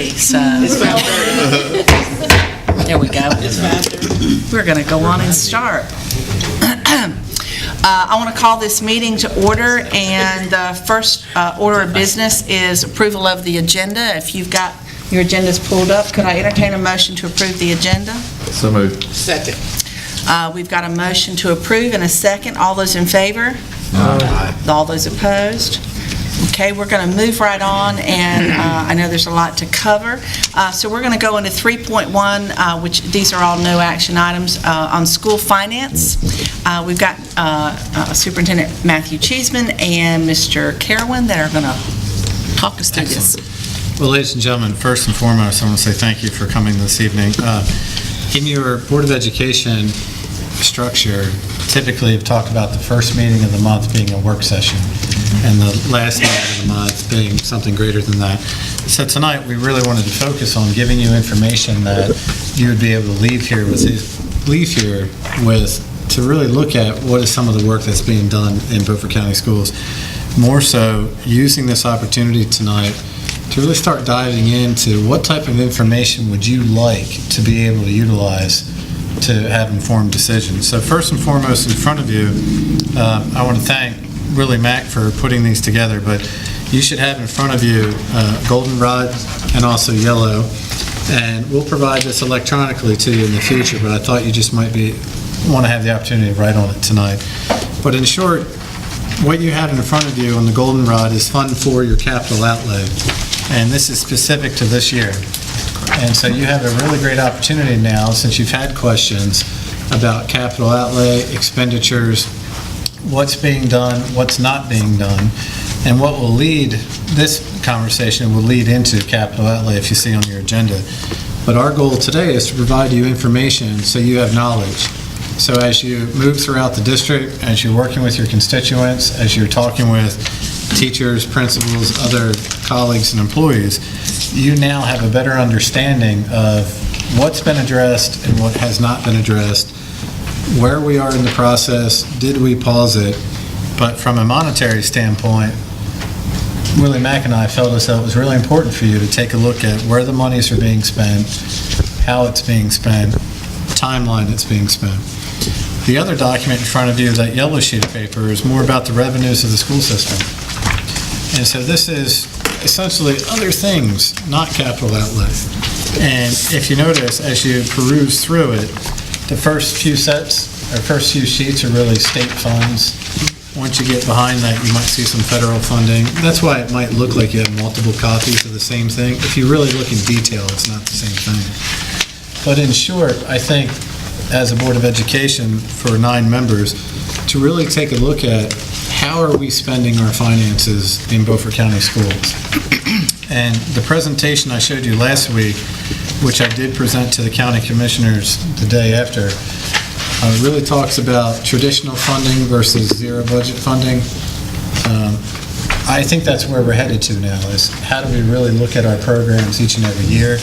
happy, so. There we go. We're going to go on and start. I want to call this meeting to order, and the first order of business is approval of the agenda. If you've got your agendas pulled up, could I entertain a motion to approve the agenda? So moved. Second. We've got a motion to approve and a second. All those in favor? Aye. All those opposed? Okay, we're going to move right on, and I know there's a lot to cover. So we're going to go into 3.1, which these are all no action items, on school finance. We've got Superintendent Matthew Cheeseman and Mr. Carowin that are going to talk us through this. Well, ladies and gentlemen, first and foremost, I want to say thank you for coming this evening. In your Board of Education structure, typically you've talked about the first meeting of the month being a work session and the last meeting of the month being something greater than that. So tonight we really wanted to focus on giving you information that you would be able to leave here with to really look at what is some of the work that's being done in Beaufort County Schools. More so, using this opportunity tonight to really start diving into what type of information would you like to be able to utilize to have informed decisions. So first and foremost, in front of you, I want to thank really Mac for putting these together, but you should have in front of you goldenrod and also yellow, and we'll provide this electronically to you in the future, but I thought you just might want to have the opportunity to write on it tonight. But in short, what you have in front of you on the goldenrod is fund for your capital outlay, and this is specific to this year. And so you have a really great opportunity now, since you've had questions about capital outlay, expenditures, what's being done, what's not being done, and what will lead, this conversation will lead into capital outlay if you see on your agenda. But our goal today is to provide you information so you have knowledge. So as you move throughout the district, as you're working with your constituents, as you're talking with teachers, principals, other colleagues and employees, you now have a better understanding of what's been addressed and what has not been addressed, where we are in the process, did we pause it. But from a monetary standpoint, Willie Mack and I felt as though it was really important for you to take a look at where the monies are being spent, how it's being spent, timeline it's being spent. The other document in front of you, that yellow sheet of paper, is more about the revenues of the school system. And so this is essentially other things, not capital outlay. And if you notice, as you peruse through it, the first few sheets are really state funds. Once you get behind that, you might see some federal funding. That's why it might look like you have multiple copies of the same thing. If you really look in detail, it's not the same thing. But in short, I think as a Board of Education for 9 members, to really take a look at how are we spending our finances in Beaufort County Schools. And the presentation I showed you last week, which I did present to the county commissioners the day after, really talks about traditional funding versus zero budget funding. I think that's where we're headed to now, is how do we really look at our programs each and every year.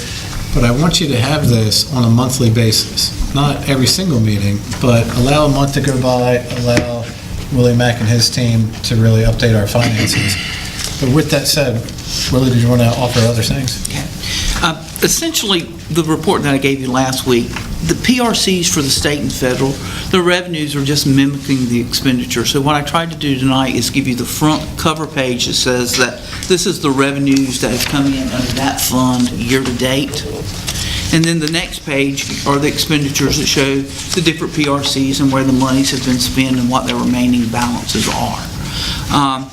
But I want you to have this on a monthly basis. Not every single meeting, but allow a month to go by, allow Willie Mack and his team to really update our finances. But with that said, Willie, did you want to offer other things? Essentially, the report that I gave you last week, the PRCs for the state and federal, the revenues are just mimicking the expenditure. So what I tried to do tonight is give you the front cover page that says that this is the revenues that have come in under that fund year to date. And then the next page are the expenditures that show the different PRCs and where the monies have been spent and what their remaining balances are.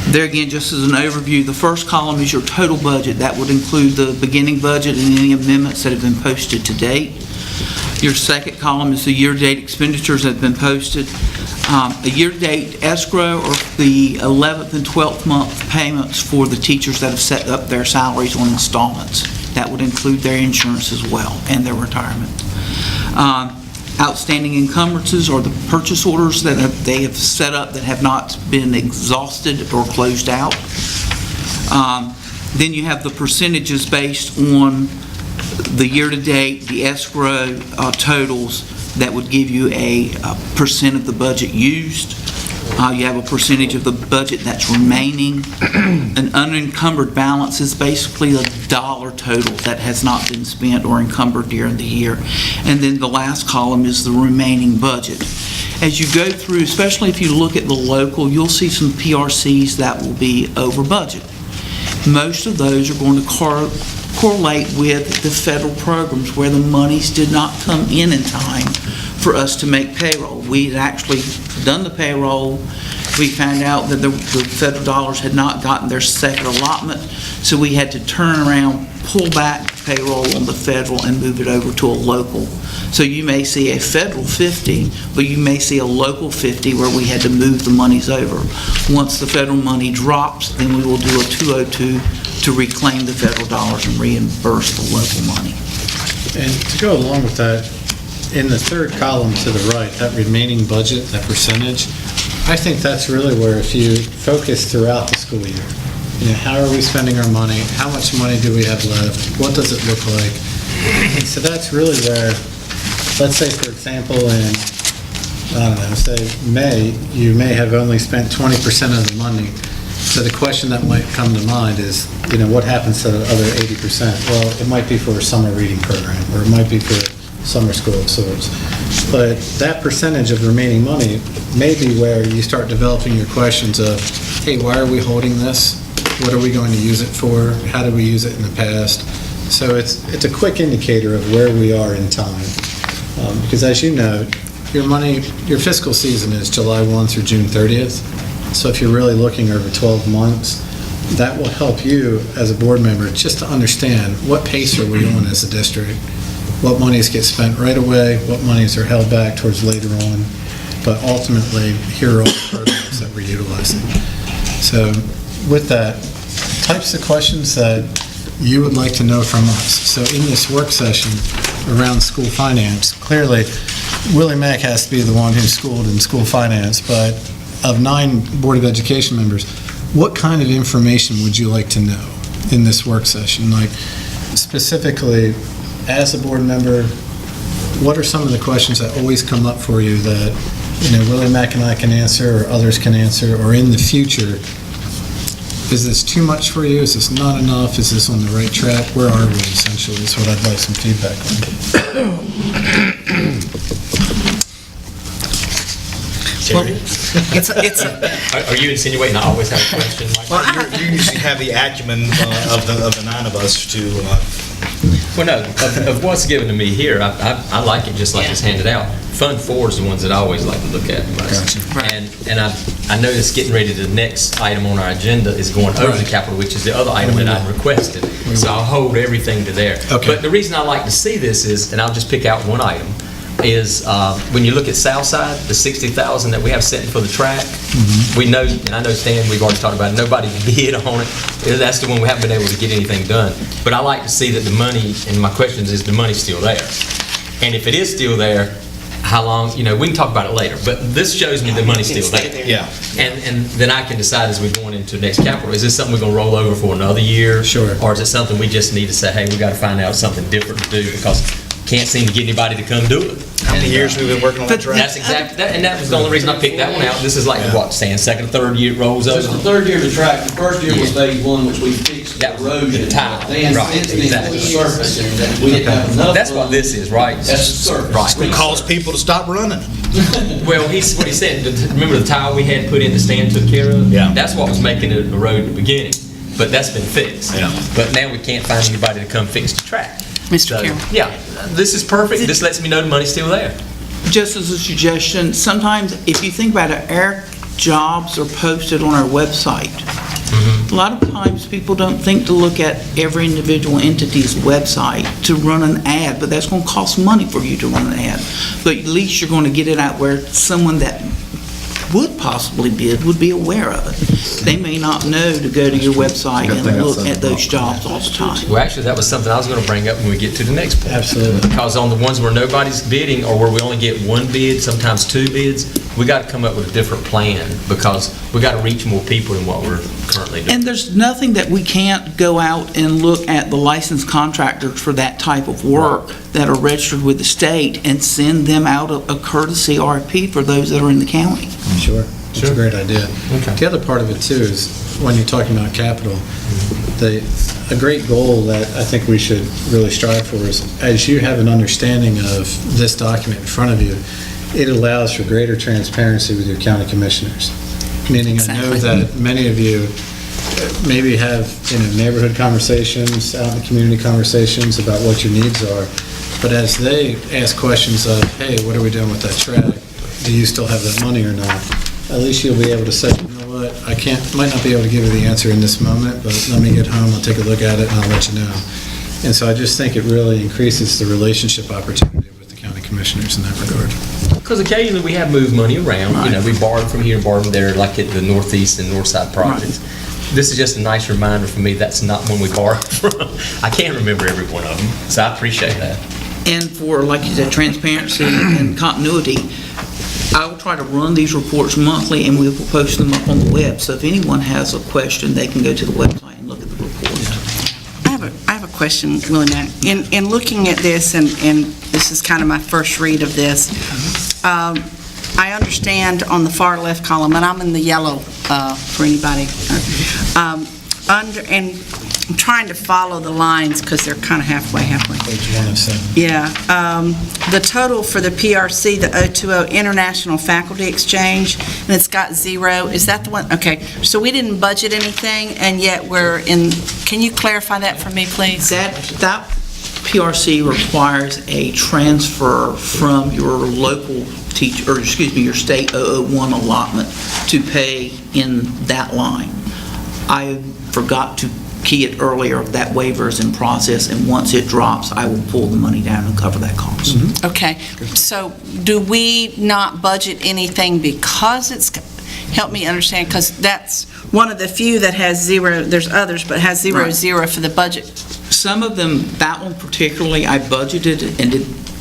There again, just as an overview, the first column is your total budget. That would include the beginning budget and any amendments that have been posted to date. Your second column is the year-to-date expenditures that have been posted. A year-to-date escrow or the 11th and 12th month payments for the teachers that have set up their salaries on installments. That would include their insurance as well and their retirement. Outstanding encumbrances are the purchase orders that they have set up that have not been exhausted or closed out. Then you have the percentages based on the year-to-date, the escrow totals that would give you a percent of the budget used. You have a percentage of the budget that's remaining. An unencumbered balance is basically a dollar total that has not been spent or encumbered during the year. And then the last column is the remaining budget. As you go through, especially if you look at the local, you'll see some PRCs that will be over budget. Most of those are going to correlate with the federal programs where the monies did not come in time for us to make payroll. We had actually done the payroll. We found out that the federal dollars had not gotten their second allotment, so we had to turn around, pull back payroll on the federal and move it over to a local. So you may see a federal 50, but you may see a local 50 where we had to move the monies over. Once the federal money drops, then we will do a 202 to reclaim the federal dollars and reimburse the local money. And to go along with that, in the third column to the right, that remaining budget, that percentage, I think that's really where if you focus throughout the school year, how are we spending our money? How much money do we have left? What does it look like? And so that's really where, let's say, for example, in, I don't know, say May, you may have only spent 20% of the money. So the question that might come to mind is, what happens to the other 80%? Well, it might be for a summer reading program, or it might be for summer school of sorts. But that percentage of remaining money may be where you start developing your questions of, hey, why are we holding this? What are we going to use it for? How did we use it in the past? So it's a quick indicator of where we are in time. Because as you know, your fiscal season is July 1 through June 30th. So if you're really looking over 12 months, that will help you as a board member just to understand what pace are we on as a district, what monies get spent right away, what monies are held back towards later on, but ultimately, here are all the programs that we're utilizing. So with that, types of questions that you would like to know from us. So in this work session around school finance, clearly, Willie Mack has to be the one who's schooled in school finance, but of 9 Board of Education members, what kind of information would you like to know in this work session? Like, specifically, as a board member, what are some of the questions that always come up for you that, Willie Mack and I can answer, or others can answer, or in the future, is this too much for you? Is this not enough? Is this on the right track? Where are we, essentially, is what I'd like some feedback on. Are you insinuating I always have a question? Mike? You usually have the acumen of the 9 of us to... Well, no, of what's given to me here, I like it just like it's handed out. Fund 4 is the ones that I always like to look at most. Gotcha. And I noticed getting ready to the next item on our agenda is going over the capital, which is the other item that I requested. So I'll hold everything to there. Okay. But the reason I like to see this is, and I'll just pick out one item, is when you look at Southside, the $60,000 that we have set for the track, we know, and I know Stan, we've already talked about it, nobody bid on it. That's the one we haven't been able to get anything done. But I like to see that the money, and my question is the money still there? And if it is still there, how long, we can talk about it later, but this shows me the money's still there. Yeah. And then I can decide as we're going into next capital, is this something we're going to roll over for another year? Sure. Or is it something we just need to say, hey, we got to find out something different to do because can't seem to get anybody to come do it? How many years we've been working on that track? That's exactly that, and that was the only reason I picked that one out. This is like what, Stan, second or third year it rolls This is over. the third year of the track. The first year was phase 1, which we fixed That the was erosion. the tile. Then Right, since then, exactly. the surface. We didn't have enough. That's what this is, right? That's the surface. Right. It caused people to stop running. Well, what he said, remember the tile we had put in the Stan took care of? Yeah. That's what was making it erode at the beginning, but that's been fixed. Yeah. But now we can't find anybody to come fix the track. Mr. So, Carroll. yeah, this is perfect. This lets me know the money's still there. Just as a suggestion, sometimes if you think about it, our jobs are posted on our website. A lot of times people don't think to look at every individual entity's website to run an ad, but that's going to cost money for you to run an ad. But at least you're going to get it out where someone that would possibly bid would be aware of it. They may not know to go to your website and look at those jobs all the time. Well, actually, that was something I was going to bring up when we get to the next point. Absolutely. Because on the ones where nobody's bidding or where we only get 1 bid, sometimes 2 bids, we got to come up with a different plan because we got to reach more people than what we're currently doing. And there's nothing that we can't go out and look at the licensed contractors for that type of work that are registered with the state and send them out a courtesy RFP for those that are in the county. Sure. It's a great idea. Okay. The other part of it too is when you're talking about capital, a great goal that I think we should really strive for is, as you have an understanding of this document in front of you, it allows for greater transparency with your county commissioners. Meaning, I know Exactly. that many of you maybe have, neighborhood conversations, out in the community conversations about what your needs are, but as they ask questions of, hey, what are we doing with that track? Do you still have that money or not? At least you'll be able to say, you know what, might not be able to give you the answer in this moment, but let me get home, I'll take a look at it, and I'll let you know. And so I just think it really increases the relationship opportunity with the county commissioners in that regard. Because occasionally we have moved money around, we borrowed from here and borrowed from there, like at the northeast and north side projects. This is just a nice reminder for me, that's not when we borrowed from. I can't remember every one of them, so I appreciate that. And for, like you said, transparency and continuity, I will try to run these reports monthly, and we will post them up on the web. So if anyone has a question, they can go to the website and look at the report. I have a question, Willie Mack. In looking at this, and this is kind of my first read of this, I understand on the far left column, and I'm in the yellow for anybody, and I'm trying to follow the lines because they're kind of halfway. Page 107. Yeah. The total for the PRC, the 020 International Faculty Exchange, and it's got 0. Is that the one? Okay. So we didn't budget anything, and yet we're in. Can you clarify that for me, please? That PRC requires a transfer from your local teacher, or excuse me, your state 001 allotment to pay in that line. I forgot to key it earlier. That waiver is in process, and once it drops, I will pull the money down and cover that cost. Okay. So do we not budget anything because it's, help me understand, because that's one of the few that has 0, there's others, but has 0 for the budget. Some of them, that one particularly, I budgeted, and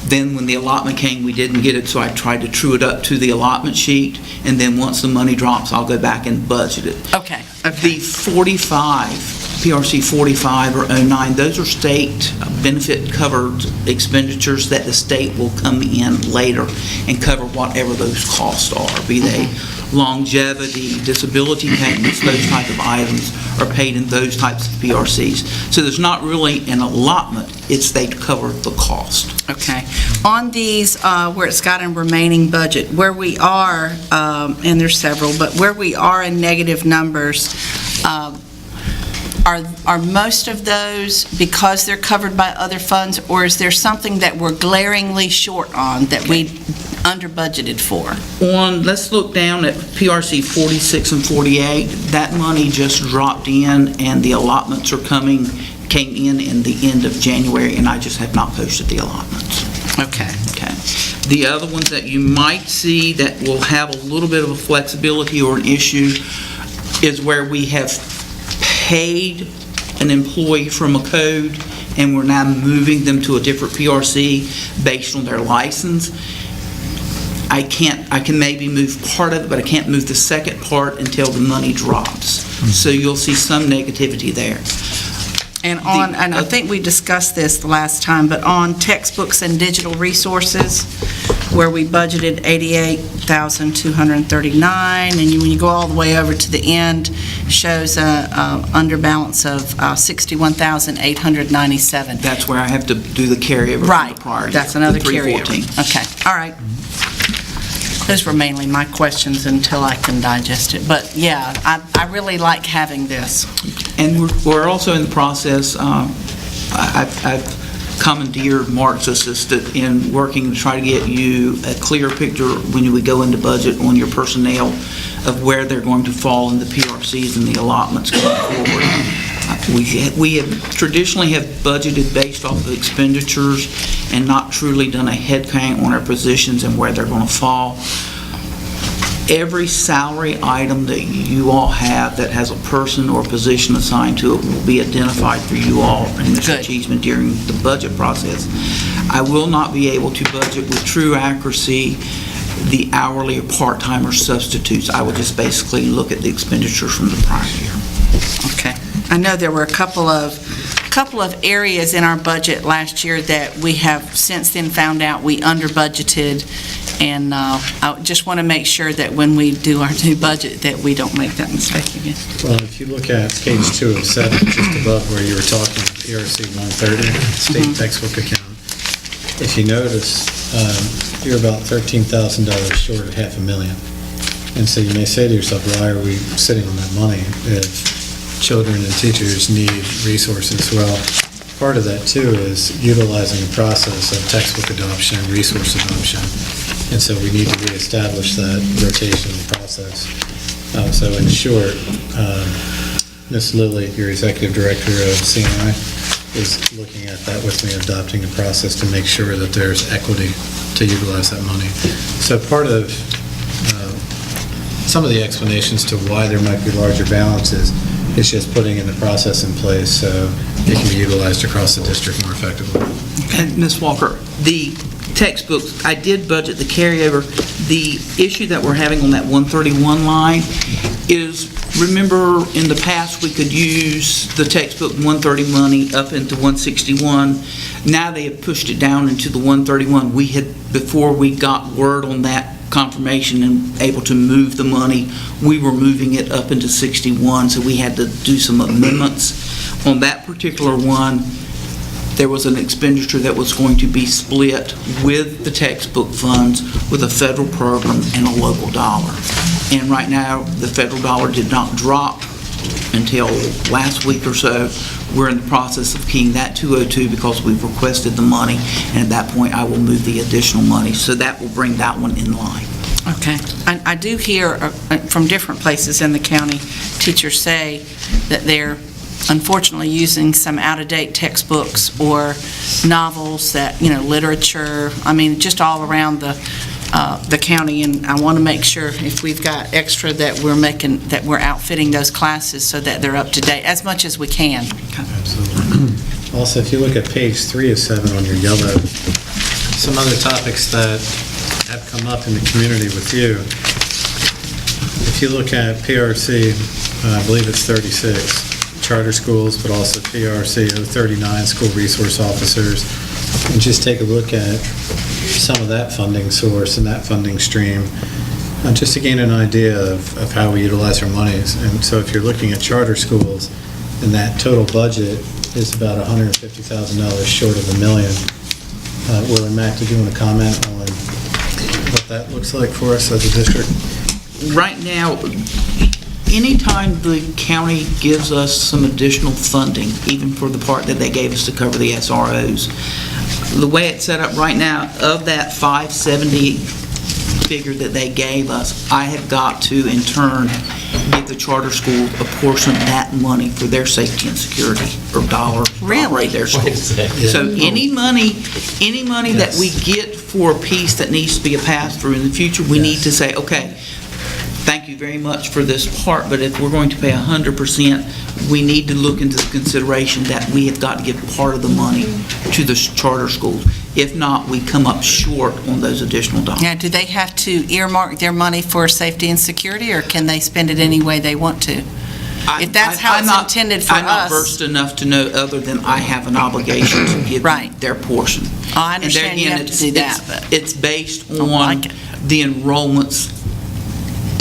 then when the allotment came, we didn't get it, so I tried to true it up to the allotment sheet, and then once the money drops, I'll go back and budget it. Okay. The 45, PRC 45 or 09, those are state benefit covered expenditures that the state will come in later and cover whatever those costs are, be they longevity, disability payments, those type of items are paid in those types of PRCs. So there's not really an allotment, it's they cover the cost. Okay. On these, where it's got a remaining budget, where we are, and there's several, but where we are in negative numbers, are most of those because they're covered by other funds, or is there something that we're glaringly short on that we under budgeted for? Let's look down at PRC 46 and 48. That money just dropped in, and the allotments came in the end of January, and I just have not posted the allotments. Okay. Okay. The other ones that you might see that will have a little bit of a flexibility or an issue is where we have paid an employee from a code, and we're now moving them to a different PRC based on their license. I can maybe move part of it, but I can't move the second part until the money drops. So you'll see some negativity there. And I think we discussed this the last time, but on textbooks and digital resources, where we budgeted $88,239, and when you go all the way over to the end, shows a under balance of $61,897. That's where I have to do the carryover from the prior year. That's another the 314. carryover. Okay, all right. Those were mainly my questions until I can digest it. But yeah, I really like having this. And we're also in the process, I've commandeered Mark's assistant in working to try to get you a clear picture when we go into budget on your personnel of where they're going to fall in the PRCs and the allotments going forward. We have traditionally have budgeted based off of expenditures and not truly done a head count on our positions and where they're going to fall. Every salary item that you all have that has a person or position assigned to it will be identified for you all and Mr. Cheeseman during the budget process. I will not be able to budget with true accuracy the hourly or part-time or substitutes. I will just basically look at the expenditures from the prior year. Okay. I know there were a couple of areas in our budget last year that we have since then found out we under budgeted, And I just want to make sure that when we do our new budget, that we don't make that mistake again. Well, if you look at page 2 of 7, just above where you were talking, PRC 130, state textbook account, if you notice, you're about $13,000 short of $500,000. And so you may say to yourself, why are we sitting on that money if children and teachers need resources? Well, part of that too is utilizing the process of textbook adoption, resource adoption. And so we need to reestablish that rotation process. So in short, Ms. Lilly, your executive director of CNI, is looking at that with me, adopting a process to make sure that there's equity to utilize that money. So part of some of the explanations to why there might be larger balances is just putting in the process in place so it can be utilized across the district more effectively. And Ms. Walker, the textbooks, I did budget the carryover. The issue that we're having on that 131 line is, remember in the past, we could use the textbook 130 money up into 161. Now they have pushed it down into the 131. We had, before we got word on that confirmation and able to move the money, we were moving it up into 61, so we had to do some amendments. On that particular one, there was an expenditure that was going to be split with the textbook funds with a federal program and a local dollar. And right now, the federal dollar did not drop until last week or so. We're in the process of keying that 202 because we've requested the money, and at that point, I will move the additional money. So that will bring that one in line. Okay. I do hear from different places in the county, teachers say that they're unfortunately using some out-of-date textbooks or novels that, literature, just all around the county, and I want to make sure if we've got extra that we're outfitting those classes so that they're up to date as much as we can. Absolutely. Also, if you look at page 3 of 7 on your yellow, some other topics that have come up in the community with you. If you look at PRC, I believe it's 36, charter schools, but also PRC 039, school resource officers, and just take a look at some of that funding source and that funding stream, just to gain an idea of how we utilize our monies. And so if you're looking at charter schools, and that total budget is about $150,000 short of $1 million. Will and Mac, did you want to comment on what that looks like for us as a district? Right now, anytime the county gives us some additional funding, even for the part that they gave us to cover the SROs, the way it's set up right now, of that 570 figure that they gave us, I have got to, in turn, give the charter school a portion of that money for their safety and security, or dollar. Really? Their school. So any money that we get for a piece that needs to be a pass-through in the future, we need to say, okay, thank you very much for this part, but if we're going to pay 100%, we need to look into the consideration that we have got to give part of the money to the charter schools. If not, we come up short on those additional dollars. Now, do they have to earmark their money for safety and security, or can they spend it any way they want to? If that's how it's intended for us. I'm not versed enough to know, other than I have an obligation to give their portion. Oh, I understand you have to do that, but it's based on like it. the enrollments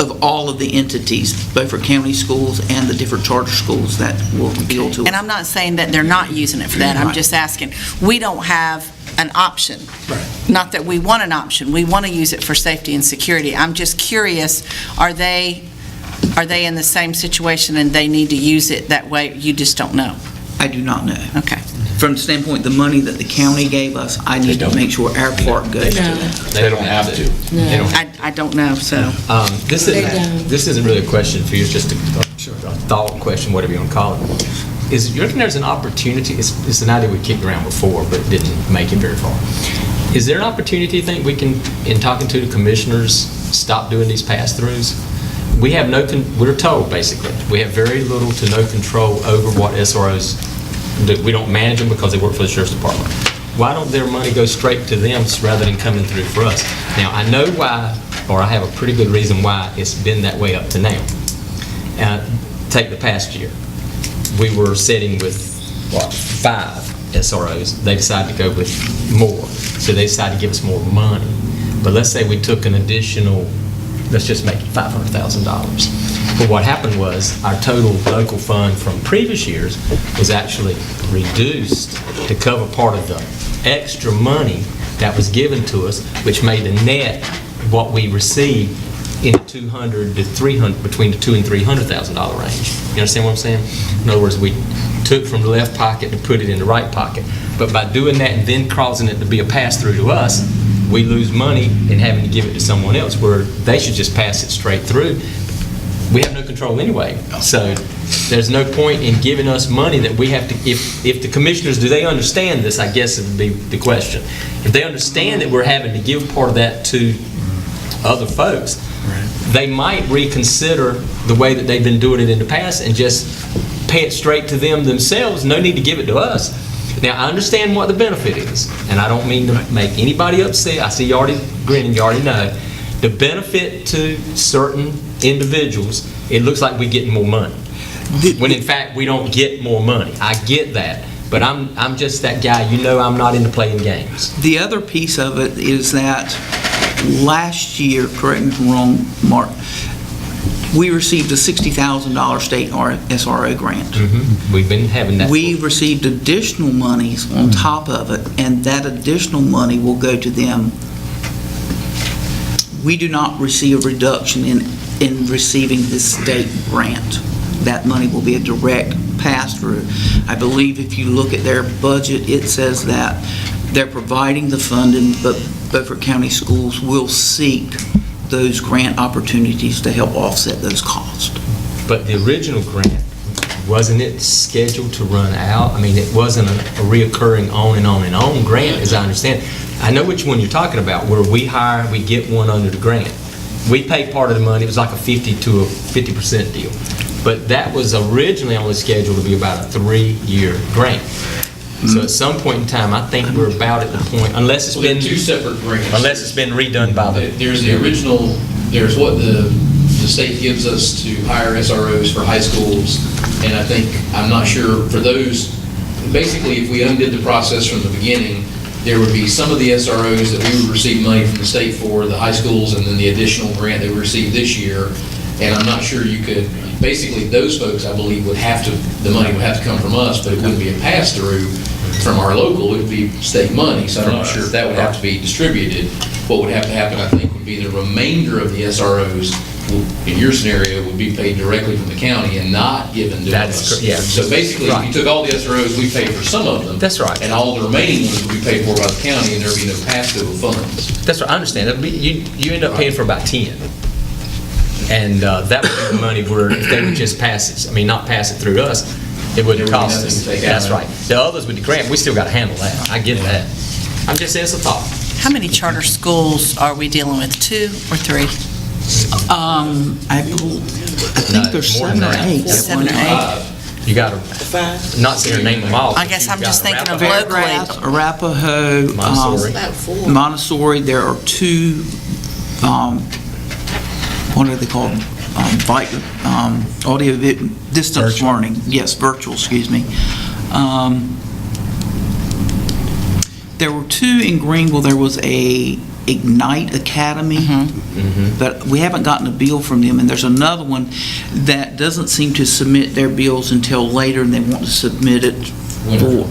of all of the entities, both for county schools and the different charter schools that will appeal to. And I'm not saying that they're not using it for that. I'm Right. just asking, we don't have an option. Not that we want an option. We want to use it for safety and security. I'm just curious, are they in the same situation and they need to use it that way? You just don't know. I do not know. Okay. From the standpoint, the money that the county gave us, I need to make sure our part goes to that. They don't have to. They don't have I don't know, so. This isn't really a question for you, it's just a thought question, whatever you want to call it. You reckon there's an opportunity, it's an idea we kicked around before, but it didn't make it very far. Is there an opportunity, you think, we can, in talking to the commissioners, stop doing these pass-throughs? We're told, basically, we have very little to no control over what SROs do. We don't manage them because they work for the Sheriff's Department. Why don't their money go straight to them rather than coming through for us? Now, I know why, or I have a pretty good reason why it's been that way up to now. Take the past year. We were sitting with, 5 SROs. They decided to go with more. So they decided to give us more money. But let's say we took an additional, let's just make it $500,000. But what happened was our total local fund from previous years was actually reduced to cover part of the extra money that was given to us, which made the net what we received in the 200 to 300, between the $200,000 and $300,000 range. You understand what I'm saying? In other words, we took from the left pocket and put it in the right pocket. But by doing that and then causing it to be a pass-through to us, we lose money in having to give it to someone else, where they should just pass it straight through. We have no control anyway. So there's no point in giving us money that we have to, if the commissioners, do they understand this, I guess it would be the question. If they understand that we're having to give part of that to other folks, they might reconsider the way that they've been doing it in the past and just pay it straight to them themselves. No need to give it to us. Now, I understand what the benefit is, and I don't mean to make anybody upset. I see you already grinning, you already know. The benefit to certain individuals, it looks like we're getting more money, when in fact we don't get more money. I get that, but I'm just that guy. You know, I'm not into playing games. The other piece of it is that last year, correct me if I'm wrong, Mark, we received a $60,000 state SRO grant. We've been having that. We received additional monies on top of it, and that additional money will go to them. We do not receive a reduction in receiving this state grant. That money will be a direct pass-through. I believe if you look at their budget, it says that they're providing the funding, but Beaufort County Schools will seek those grant opportunities to help offset those costs. But the original grant, wasn't it scheduled to run out? I mean, it wasn't a reoccurring on and on and on grant, as I understand. I know which one you're talking about, where we hire, we get one under the grant. We pay part of the money. It was like a 50% deal. But that was originally only scheduled to be about a 3-year grant. So at some point in time, I think we're about at the point, unless it's Well, they're been two separate grants. unless it's been redone by the. There's the original, there's what the state gives us to hire SROs for high schools, and I think, I'm not sure, for those, basically, if we undid the process from the beginning, there would be some of the SROs that we would receive money from the state for, the high schools, and then the additional grant that we received this year, and I'm not sure you could, basically, those folks, I believe, would have to, the money would have to come from us, but it wouldn't be a pass-through from our local, it would be state money, so I'm not sure if that would have to be distributed. What would have to happen, I think, would be the remainder of the SROs, in your scenario, would be paid directly from the county and not given to us. Yeah. So basically, if you took all the SROs, we paid for some of them. That's right. And all the remaining ones would be paid for by the county, and there'd be no pass-through of funds. That's right, I understand. You end up paying for about 10. And that would be the money where if they would just pass it, I mean, not pass it through us, it wouldn't There would be cost nothing us. to take out. That's right. The others with the grant, we still got to handle that. I get that. I'm just saying it's a thought. How many charter schools are we dealing with, 2 or 3? I think there's more 7 than or that. 8. 7 or 8? You got to, not sit here and name them all. I guess I'm just thinking of Arapahoe, locally. Arapahoe, Montessori. Montessori, there are 2, what are they called? Audio distance Virtual. learning. Yes, virtual, excuse me. There were 2 in Greenville. There was a Ignite Academy, but we haven't gotten a bill from them. And there's another one that doesn't seem to submit their bills until later, and they want to submit it for,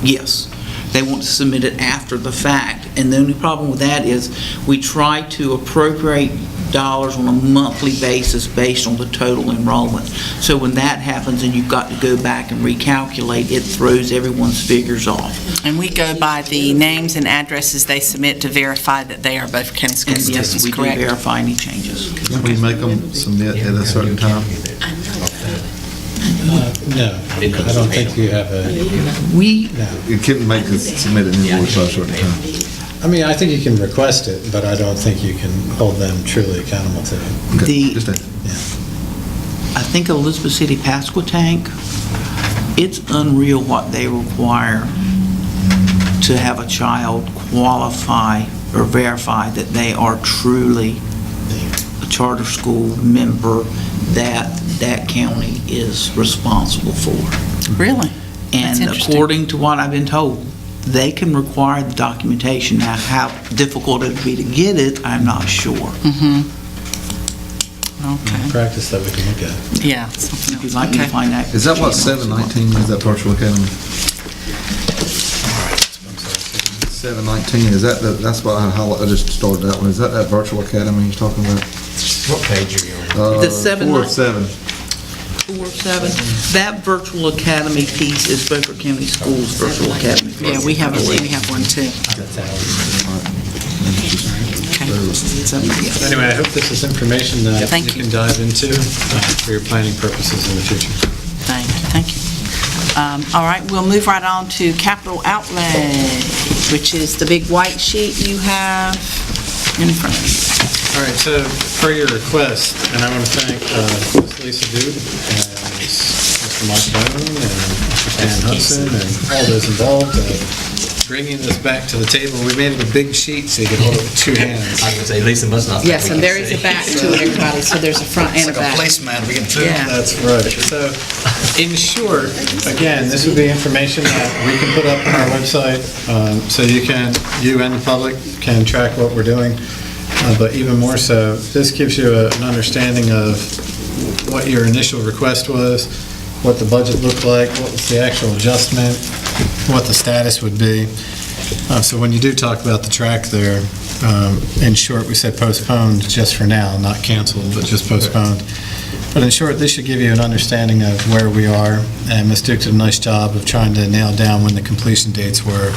yes, they want to submit it after the fact. And the only problem with that is we try to appropriate dollars on a monthly basis based on the total enrollment. So when that happens and you've got to go back and recalculate, it throws everyone's figures off. And we go by the names and addresses they submit to verify that they are Beaufort County School And yes, students, we do correct? verify any changes. Can we make them submit at a certain time? No, I don't think you have a, We, no. You couldn't make us submit an invoice by a certain time. I mean, I think you can request it, but I don't think you can hold them truly accountable to it. Okay, The- just that. I think Elizabeth City Pasquotank, it's unreal what they require to have a child qualify or verify that they are truly a charter school member that that county is responsible for. Really? And That's interesting. according to what I've been told, they can require the documentation. Now, how difficult it would be to get it, I'm not sure. Okay, Practice that we can look at. yeah. something If you'd else. like me to Okay. find that. Is that what 719 is, that virtual academy? 719, is that, that's what I just started that one. Is that virtual academy you're talking about? What page are you on? The 7 4 of 7. 4-7, that virtual academy piece is Beaufort County Schools Virtual Academy. Yeah, we have one too. Okay. So, yeah. Anyway, I hope this is information that Thank you you. can dive into for your planning purposes in the future. Thank you. All right, we'll move right on to capital outlay, which is the big white sheet you have in front of you. All right, so for your request, and I want to thank Ms. Lisa Dude and Mr. Mike Bone and Mr. Dan Hudson and all those involved, bringing this back to the table. We made it a big sheet so you could hold it with two hands. I was going to say, Lisa must not. Yes, and there is a back to it, everybody, so there's a front and a back. Placemat, we can turn Yeah. That's right. So, in short, again, this would be information that we can put up on our website, so you and the public can track what we're doing. But even more so, this gives you an understanding of what your initial request was, what the budget looked like, what was the actual adjustment, what the status would be. So when you do talk about the track there, in short, we said postponed just for now, not canceled, but just postponed. But in short, this should give you an understanding of where we are, and Ms. Duke did a nice job of trying to nail down when the completion dates were.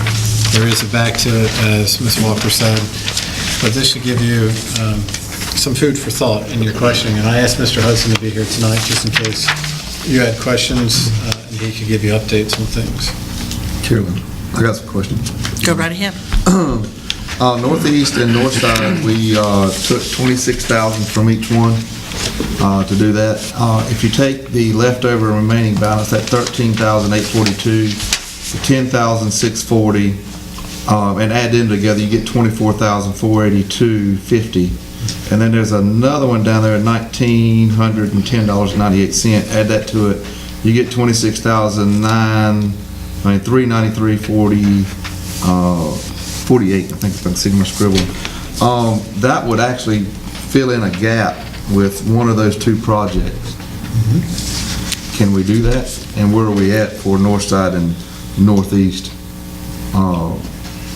There is a back to it, as Ms. Walker said, but this should give you some food for thought in your questioning. And I asked Mr. Hudson to be here tonight, just in case you had questions, and he could give you updates on things. Carolyn, I got some questions. Go right ahead. Northeast and north side, we took 26,000 from each one to do that. If you take the leftover remaining balance, that 13,842, the 10,640, and add them together, you get 24,482.50. And then there's another one down there at $1,910.98. Add that to it, you get 393.48. I think if I can see my scribble. That would actually fill in a gap with one of those two projects. Can we do that? And where are we at for north side and northeast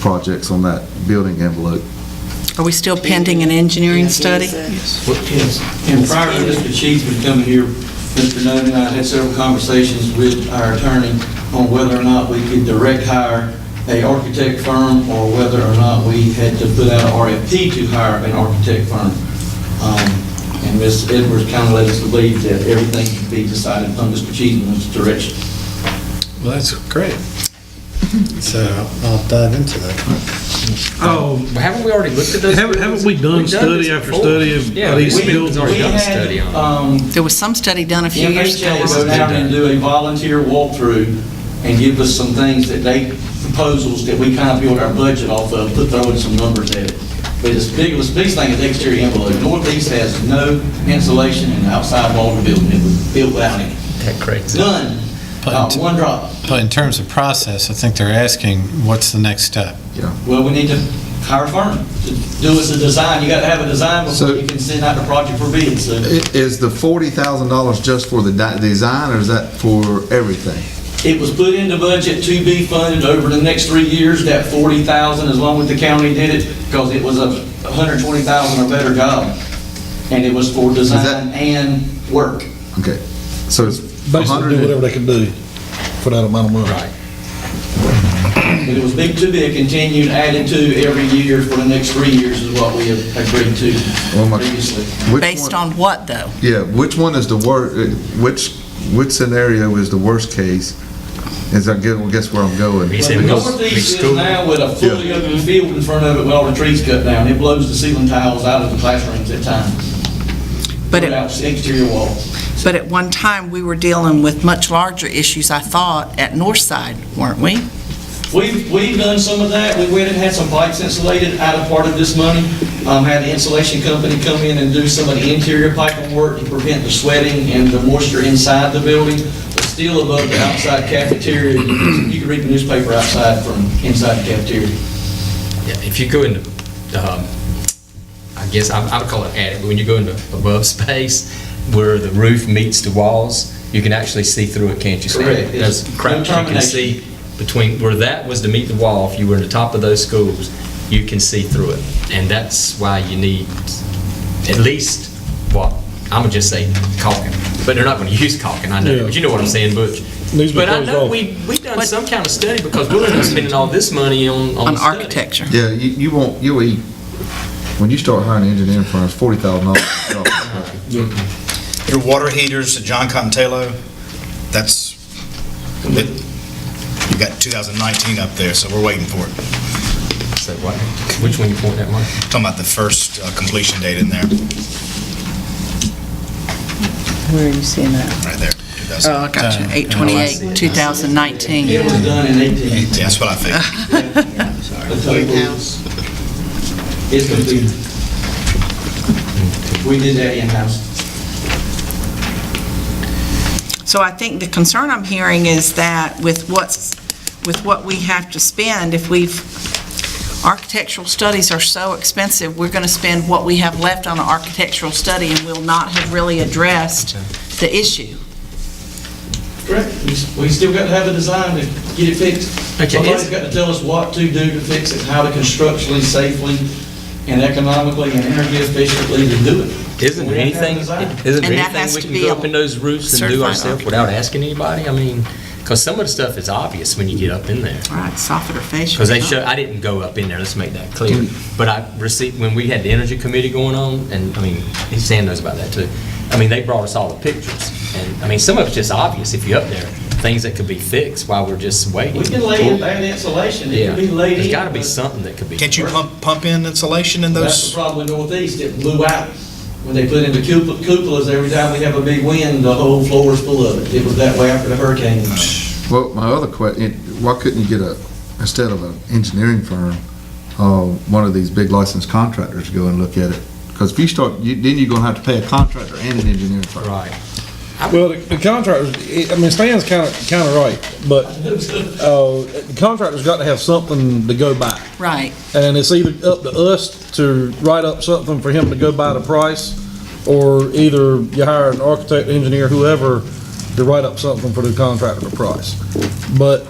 projects on that building envelope? Are we still pending an engineering study? Yes. And prior to Mr. Chief was coming here, Mr. Nunn and I had several conversations with our attorney on whether or not we could direct hire an architect firm or whether or not we had to put out an RFP to hire an architect firm. And Ms. Edwards kind of led us to believe that everything could be decided upon Mr. Cheeseman's direction. Well, that's great. So I'll dive into that. Haven't we already looked at those? Haven't we done We've study this after before. study of Yeah, these we've buildings? already done a had, study on it. There was some study done a few years ago. MHA go down and do a volunteer walkthrough and give us some things that proposals that we kind of build our budget off of, throw in some numbers at it. But the biggest thing is the exterior envelope. Northeast has no insulation in the outside wall of the building. It was built without any. That crazy. None. Not one drop. But in terms of process, I think they're asking, what's the next step? Well, we need to hire a firm to do us a design. You got to have a design before So- you can send out the project for bid, so. Is the $40,000 just for the design, or is that for everything? It was put in the budget to be funded over the next 3 years, that 40,000, as long as the county did it, because it was a 120,000 or better job. And it was for design and work. Okay, so it's Basically, do 100. whatever they can do for that amount of money. Right. But it was big to be continued, added to every year for the next 3 years is what we have agreed to Well, previously. Which Based one- on what, though? Yeah, which one is the worst, which scenario is the worst case? Is I guess where I'm going. You say Well, middle- Northeast is school. now with a fully open field in front of it with all the trees cut down. It blows the ceiling tiles out of the classrooms at times. But Put out the exterior wall. But at one time, we were dealing with much larger issues, I thought, at Northside, weren't we? We've done some of that. We went and had some pipes insulated out of part of this money. Had the insulation company come in and do some of the interior piping work to prevent the sweating and the moisture inside the building. still above the outside cafeteria. You can read the newspaper outside from inside the cafeteria. Yeah, if you go into, I guess I would call it attic, but when you go into above space where the roof meets the walls, you can actually see through it, can't you, Stan? Correct. There's cracks you can see between, where that was to meet the wall, if you were in the top of those schools, you can see through it. And that's why you need at least, what, I'm gonna just say caulking. But they're not gonna use caulking, I know, Yeah. but you know what I'm saying, Butch. Needs to be But I closed know off. we've done some kind of study because we're gonna be spending all this money on On study. architecture. Yeah, you'll eat, when you start hiring engineering firms, $40,000. Your water heaters at John Contelo, that's, you got 2019 up there, so we're waiting for it. So what, which one you point at, Mark? Talking about the first completion date in there, Where are you seeing that? right there. Oh, I got you, 8/28, 2019. It was done in 18. Yeah, that's what I figured. The total is completed. We did that in-house. So I think the concern I'm hearing is that with what we have to spend, architectural studies are so expensive, we're going to spend what we have left on an architectural study and will not have really addressed the issue. Correct. We still got to have a design to get it fixed. Okay, Somebody's got to tell us what to do to fix it, how to constructionally, safely, and economically and energy efficiently to do it. Isn't there We have to have anything, a design. isn't there And that anything has we to can be go a up in those roofs and do certified ourselves architect. without asking anybody? I mean, because some of the stuff is obvious when you get up in there. All right, soffit or facial. Because they show, I didn't go up in there, let's make that clear. But I received, when we had the energy committee going on, and I mean, Sam knows about that too. I mean, they brought us all the pictures. And I mean, some of it's just obvious if you're up there, things that could be fixed while we're just waiting. We can lay in bad insulation. It Yeah, can be laid in. there's got to be but something that could be. Can't you pump in insulation in That's the those? problem in Northeast. It blew out. When they put in the cupolas, every time we have a big wind, the whole floor is full of it. It was that way after the hurricane. Well, my other question, why couldn't you get instead of an engineering firm, one of these big licensed contractors to go and look at it? Because if you start, then you're gonna have to pay a contractor and an engineering firm. Right. Well, the contractors, I mean, Stan's kind of right, but the contractor's got to have something to go by. Right. And it's either up to us to write up something for him to go by the price, or either you hire an architect, engineer, whoever, to write up something for the contractor for price. But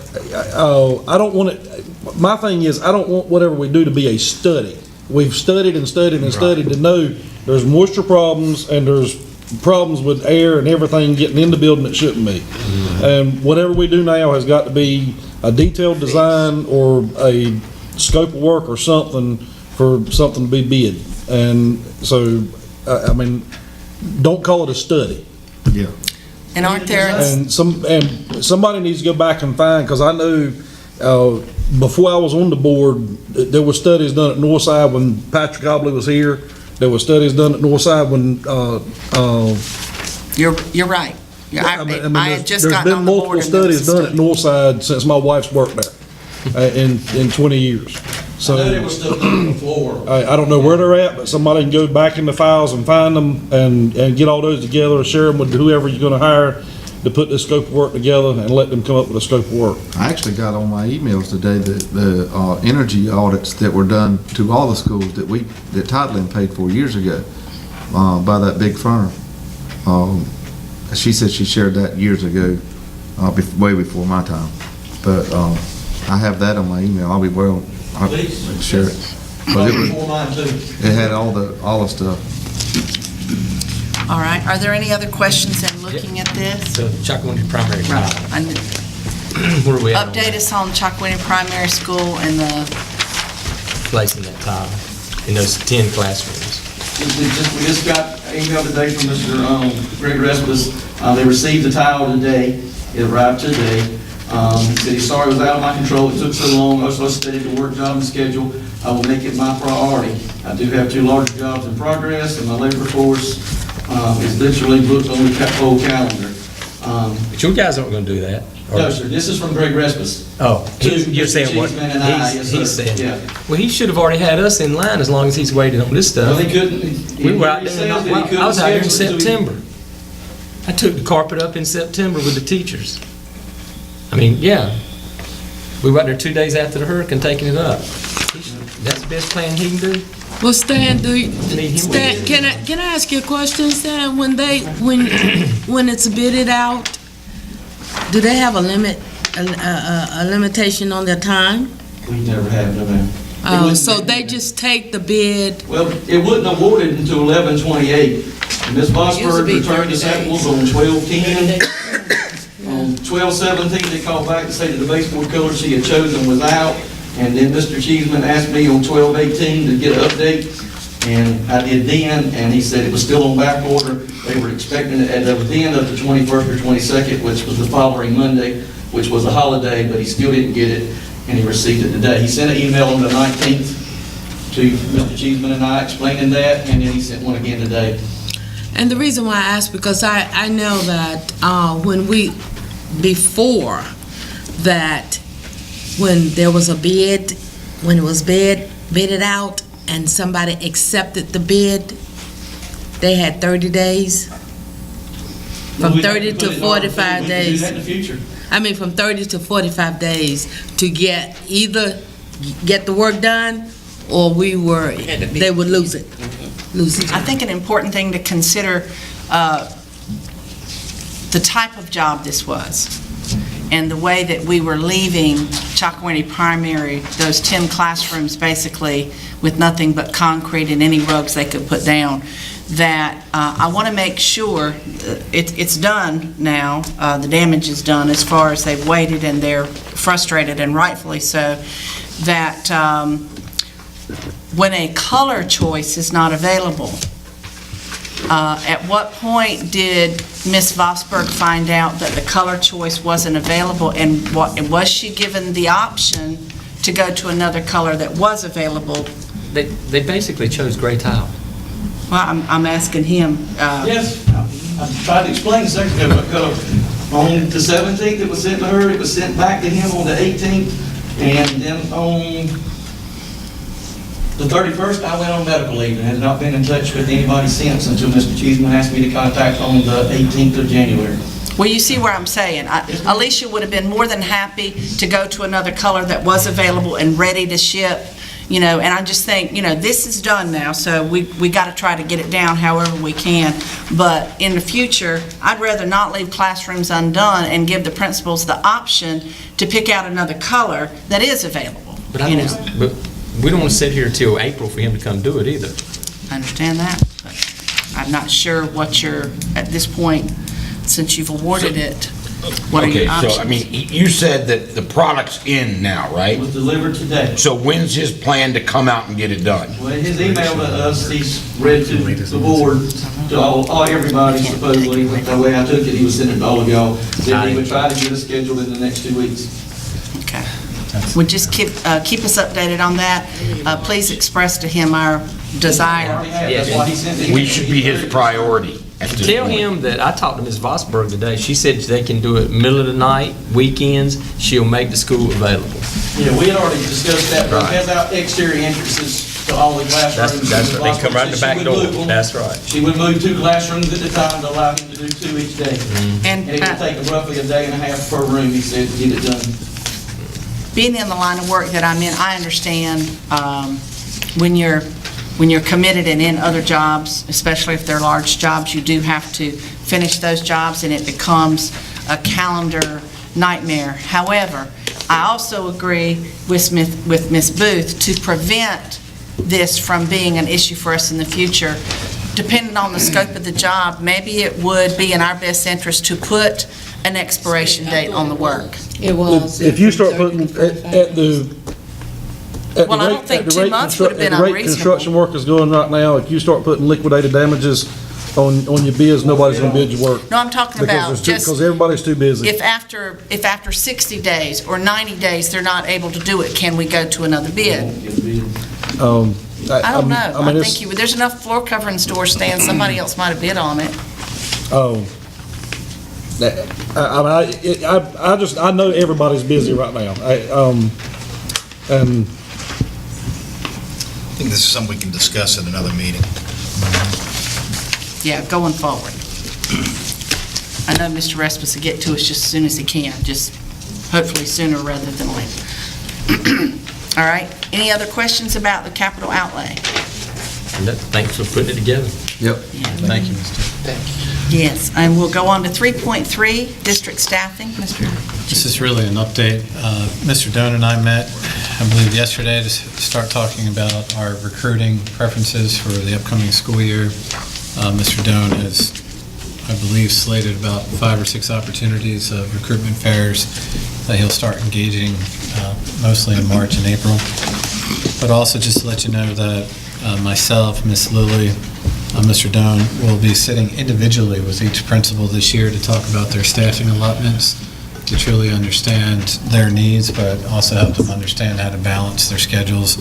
I don't want it, my thing is, I don't want whatever we do to be a study. We've studied and studied and studied to know there's moisture problems and there's problems with air and everything getting in the building that shouldn't be. And whatever we do now has got to be a detailed design or a scope of work or something for something to be bid. And so, I mean, don't call it a study. Yeah. And aren't there, And somebody needs to go back and find, because I know, before I was on the board, there were studies done at Northside when Patrick Obley was here. There were studies done at Northside when, you're right. Yeah, I had just there's gotten been on the board. multiple and there was studies a done at study. Northside since my wife's worked there, in 20 years. I know there So was stuff on the floor. I don't know where they're at, but somebody can go back in the files and find them and get all those together, share them with whoever you're gonna hire to put this scope of work together and let them come up with a scope of work. I actually got on my emails today the energy audits that were done to all the schools that Tideland paid for years ago, by that big firm. She said she shared that years ago, way before my time. But, I have that on my email. I'll Please. share it. But it Before mine too. had all the stuff. All right, are there any other questions in looking at this? So Chocowinity Primary Right. Tile, where are we at on Update us on Chocowinity Primary School and the, placing that tile in those 10 classrooms? We just got an email today from Mr. Greg Respis. They received the tile today. It arrived today. He said he's sorry it was out of my control. It took so long. I was so steady to work job and schedule. I will make it my priority. I do have 2 larger jobs in progress, and my labor force is literally booked on the whole calendar. But you guys aren't going to do that. or- No, sir, this is from Greg Respis. Oh, you're Mr. saying what? Cheeseman and I, yes, He's sir. saying, Yeah. well, he should have already had us in line as long as he's waited on this Well, stuff. he couldn't. We were out he there, says that he couldn't I was out here in schedule it until he- September. I took the carpet up in September with the teachers. I mean, yeah. We were out there 2 days after the hurricane taking it up. That's the best plan he can do? Well, Stan, Need him Stan, with can I ask you a question, Stan? When it's bidded out, do they have a limitation on their time? We never have, no, ma'am. So they just take the bid? Well, it wasn't awarded until 11/28. Ms. Vosberg be returned the 30 samples on 12/10. On 12/17, they called back to say that the baseboard color she had chosen was out. And then Mr. Cheeseman asked me on 12/18 to get an update. And I did then, and he said it was still on back order. They were expecting it at the end of the 21st or 22nd, which was the following Monday, which was a holiday, but he still didn't get it, and he received it today. He sent an email on the 19th to Mr. Cheeseman and I explaining that, and then he sent one again today. And the reason why I ask, because I know that before that, when there was a bid, when it was bidded out, and somebody accepted the bid, they had 30 days? From We have 30 put to it in our bid. 45 We can do days. that in the future. I mean, from 30 to 45 days to either get the work done, or they would lose it. I think an important thing to consider, the type of job this was, and the way that we were leaving Chocowinity Primary, those 10 classrooms basically with nothing but concrete and any rugs they could put down, that I want to make sure it's done now, the damage is done as far as they've waited and they're frustrated, and rightfully so, that when a color choice is not available, at what point did Ms. Vosberg find out that the color choice wasn't available, and was she given the option to go to another color that was available? They basically chose gray tile. Well, I'm asking him. Yes, I tried to explain a second ago, because on the 17th, it was sent to her, it was sent back to him on the 18th, and then on the 31st, I went on medical leave and has not been in touch with anybody since until Mr. Cheeseman asked me to contact on the 18th of January. Well, you see where I'm saying. Alicia would have been more than happy to go to another color that was available and ready to ship, and I just think, this is done now, so we got to try to get it down however we can. But in the future, I'd rather not leave classrooms undone and give the principals the option to pick out another color that is available. But we don't want to sit here until April for him to come do it either. I understand that, but I'm not sure what at this point, since you've awarded it, what are your options? So, you said that the product's in now, It right? was delivered today. So when's his plan to come out and get it done? Well, his email to us, he's read to the board, to everybody supposedly, the way I took it, he was sending it to all of y'all, that he would try to get us scheduled in the next 2 weeks. Okay. Would just keep us updated on that. Please express to him our desire. That's why he sent it. We should be his priority at this Tell point. him that I talked to Ms. Vosberg today. She said they can do it middle of the night, weekends. She'll make the school available. Yeah, we had already discussed that, but it has out exterior entrances to all the classrooms. That's right. They come right in the back door. That's right. She would move 2 classrooms at a time to allow him to do 2 each day. And And it would take roughly a day and a half per room, he said, to get it done. being in the line of work that I'm in, I understand when you're committed and in other jobs, especially if they're large jobs, you do have to finish those jobs, and it becomes a calendar nightmare. However, I also agree with Ms. Booth to prevent this from being an issue for us in the future. Depending on the scope of the job, maybe it would be in our best interest to put an expiration date on the work. It was. If you start putting at the Well, I don't think 2 months would have been At the rate unreasonable. construction work is going right now, if you start putting liquidated damages on your bids, nobody's gonna bid your work. No, I'm talking about just Because everybody's too busy. if after 60 days or 90 days they're not able to do it, can we go to another bid? I don't know. I think there's enough floor covering stores, Stan, somebody else might have bid on it. I know everybody's busy right now. And I think this is something we can discuss at another meeting. Yeah, going forward. I know Mr. Respis will get to us just as soon as he can, just hopefully sooner rather than later. All right, any other questions about the capital outlay? Thanks for putting it together. Yep. Thank you, Mr. Yes, and we'll go on to 3.3, district staffing. Mr. This is really an update. Mr. Doan and I met, I believe, yesterday to start talking about our recruiting preferences for the upcoming school year. Mr. Doan has, I believe, slated about 5 or 6 opportunities of recruitment fairs that he'll start engaging mostly in March and April. But also just to let you know that myself, Ms. Lilly, Mr. Doan will be sitting individually with each principal this year to talk about their staffing allotments, to truly understand their needs, but also help them understand how to balance their schedules,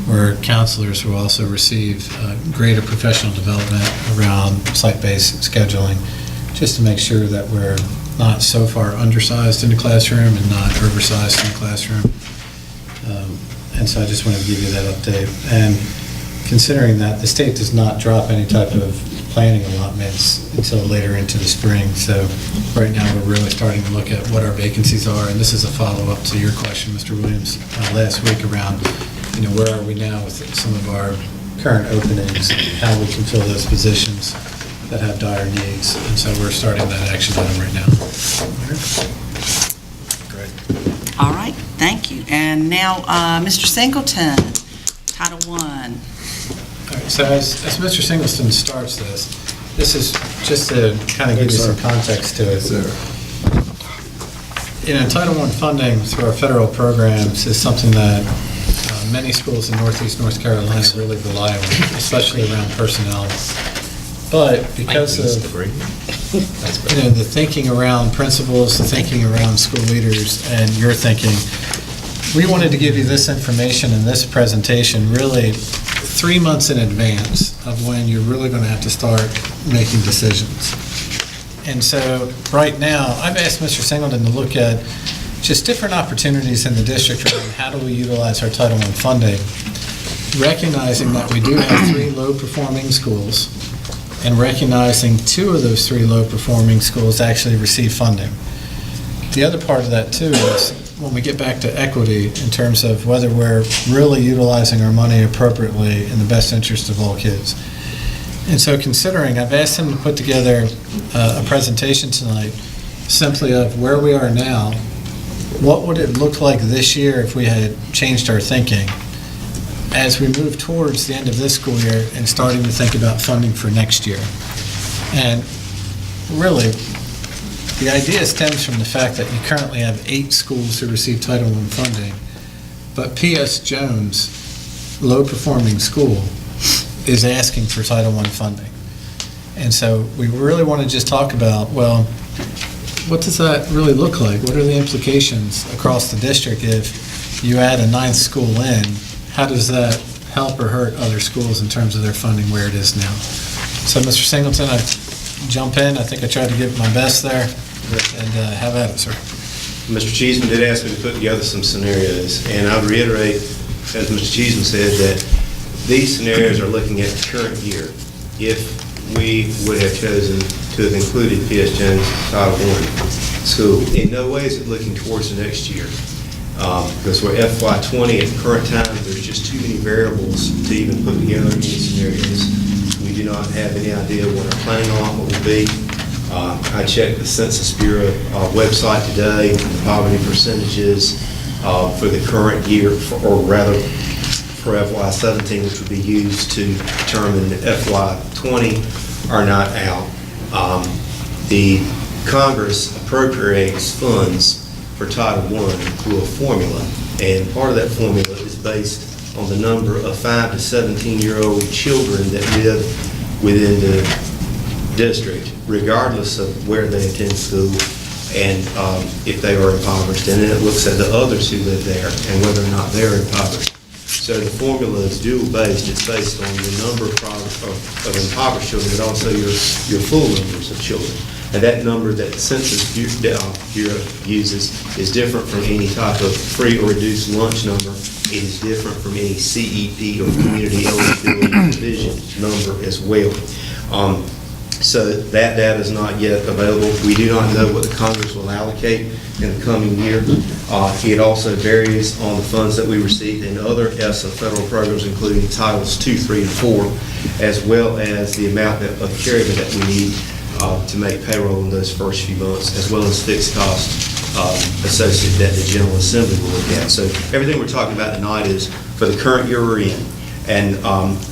where counselors will also receive greater professional development around site-based scheduling, just to make sure that we're not so far undersized in the classroom and not oversized in the classroom. And so I just wanted to give you that update. And considering that the state does not drop any type of planning allotments until later into the spring. So right now, we're really starting to look at what our vacancies are, and this is a follow-up to your question, Mr. Williams, last week around, where are we now with some of our current openings, and how we can fill those positions that have dire needs. And so we're starting that action item right now. All right, thank you. And now, Mr. Singleton, Title I. All right, so as Mr. Singleton starts this is just to kind of give you some context to it. Title I funding through our federal programs is something that many schools in Northeast North Carolina really rely on, especially around personnel. But because of the thinking around principals, the thinking around school leaders, and your thinking, we wanted to give you this information in this presentation really 3 months in advance of when you're really going to have to start making decisions. And so right now, I've asked Mr. Singleton to look at just different opportunities in the district around how do we utilize our Title I funding, recognizing that we do have 3 low-performing schools, and recognizing 2 of those 3 low-performing schools actually receive funding. The other part of that, too, is when we get back to equity in terms of whether we're really utilizing our money appropriately in the best interest of all kids. And so considering, I've asked him to put together a presentation tonight simply of where we are now, what would it look like this year if we had changed our thinking as we move towards the end of this school year and starting to think about funding for next year. And really, the idea stems from the fact that you currently have 8 schools who receive Title I funding, but P.S. Jones, low-performing school, is asking for Title I funding. And so we really want to just talk about, well, what does that really look like? What are the implications across the district if you add a 9th school in? How does that help or hurt other schools in terms of their funding where it is now? So, Mr. Singleton, I jump in. I think I tried to give my best there, and have at it, sir. Mr. Cheeseman did ask me to put together some scenarios, and I would reiterate, as Mr. Cheeseman said, that these scenarios are looking at the current year. If we would have chosen to have included P.S. Jones Title I school, in no way is it looking towards the next year. Because we're FY20 at the current time, there's just too many variables to even put together any scenarios. We do not have any idea what our planning allotment will be. I checked the Census Bureau website today, the poverty percentages for the current year, or rather for FY17, which would be used to determine FY20, are not out. The Congress appropriates funds for Title I through a formula, and part of that formula is based on the number of 5 to 17-year-old children that live within the district, regardless of where they attend school and if they are impoverished. And then it looks at the others who live there and whether or not they're impoverished. So the formula is dual-based. It's based on the number of impoverished children, but also your full numbers of children. And that number that the Census Bureau uses is different from any type of free or reduced lunch number. It is different from any CEP or Community Eligibility Division number as well. So that data is not yet available. We do not know what the Congress will allocate in the coming year. It also varies on the funds that we received in other ESSA federal programs, including Titles 2, 3, and 4, as well as the amount of carryover that we need to make payroll in those first few months, as well as fixed costs associated that the General Assembly will look at. So everything we're talking about tonight is for the current year we're in. And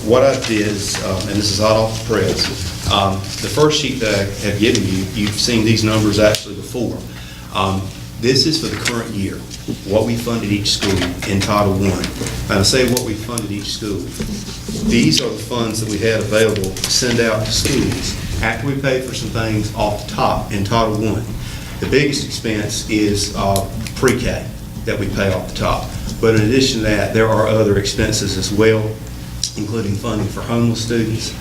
what I did is, and this is hot off the press, the first sheet that I have given you, you've seen these numbers actually before. This is for the current year, what we funded each school in Title I. And I say what we funded each school. These are the funds that we had available to send out to schools after we paid for some things off the top in Title I. The biggest expense is pre-K that we pay off the top. But in addition to that, there are other expenses as well, including funding for homeless students,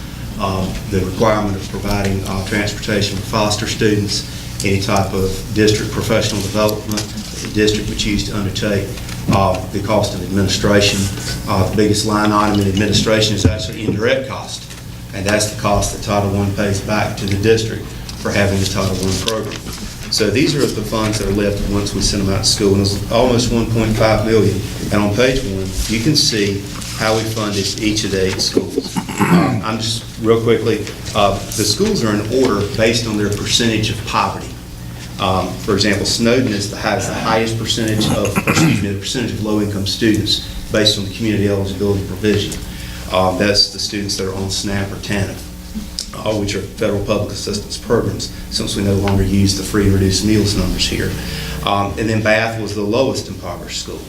the requirement of providing transportation for foster students, any type of district professional development that the district would choose to undertake, the cost of administration. The biggest line item in administration is actually indirect cost, and that's the cost that Title I pays back to the district for having the Title I program. So these are the funds that are left once we send them out to school, and it's almost $1.5 million. And on page 1, you can see how we funded each of the 8 schools. I'm just, real quickly, the schools are in order based on their percentage of poverty. For example, Snowden has the highest percentage of, the percentage of low-income students based on the community eligibility provision. That's the students that are on SNAP or TANF, which are federal public assistance programs, since we no longer use the free and reduced meals numbers here. And then Bath was the lowest impoverished school.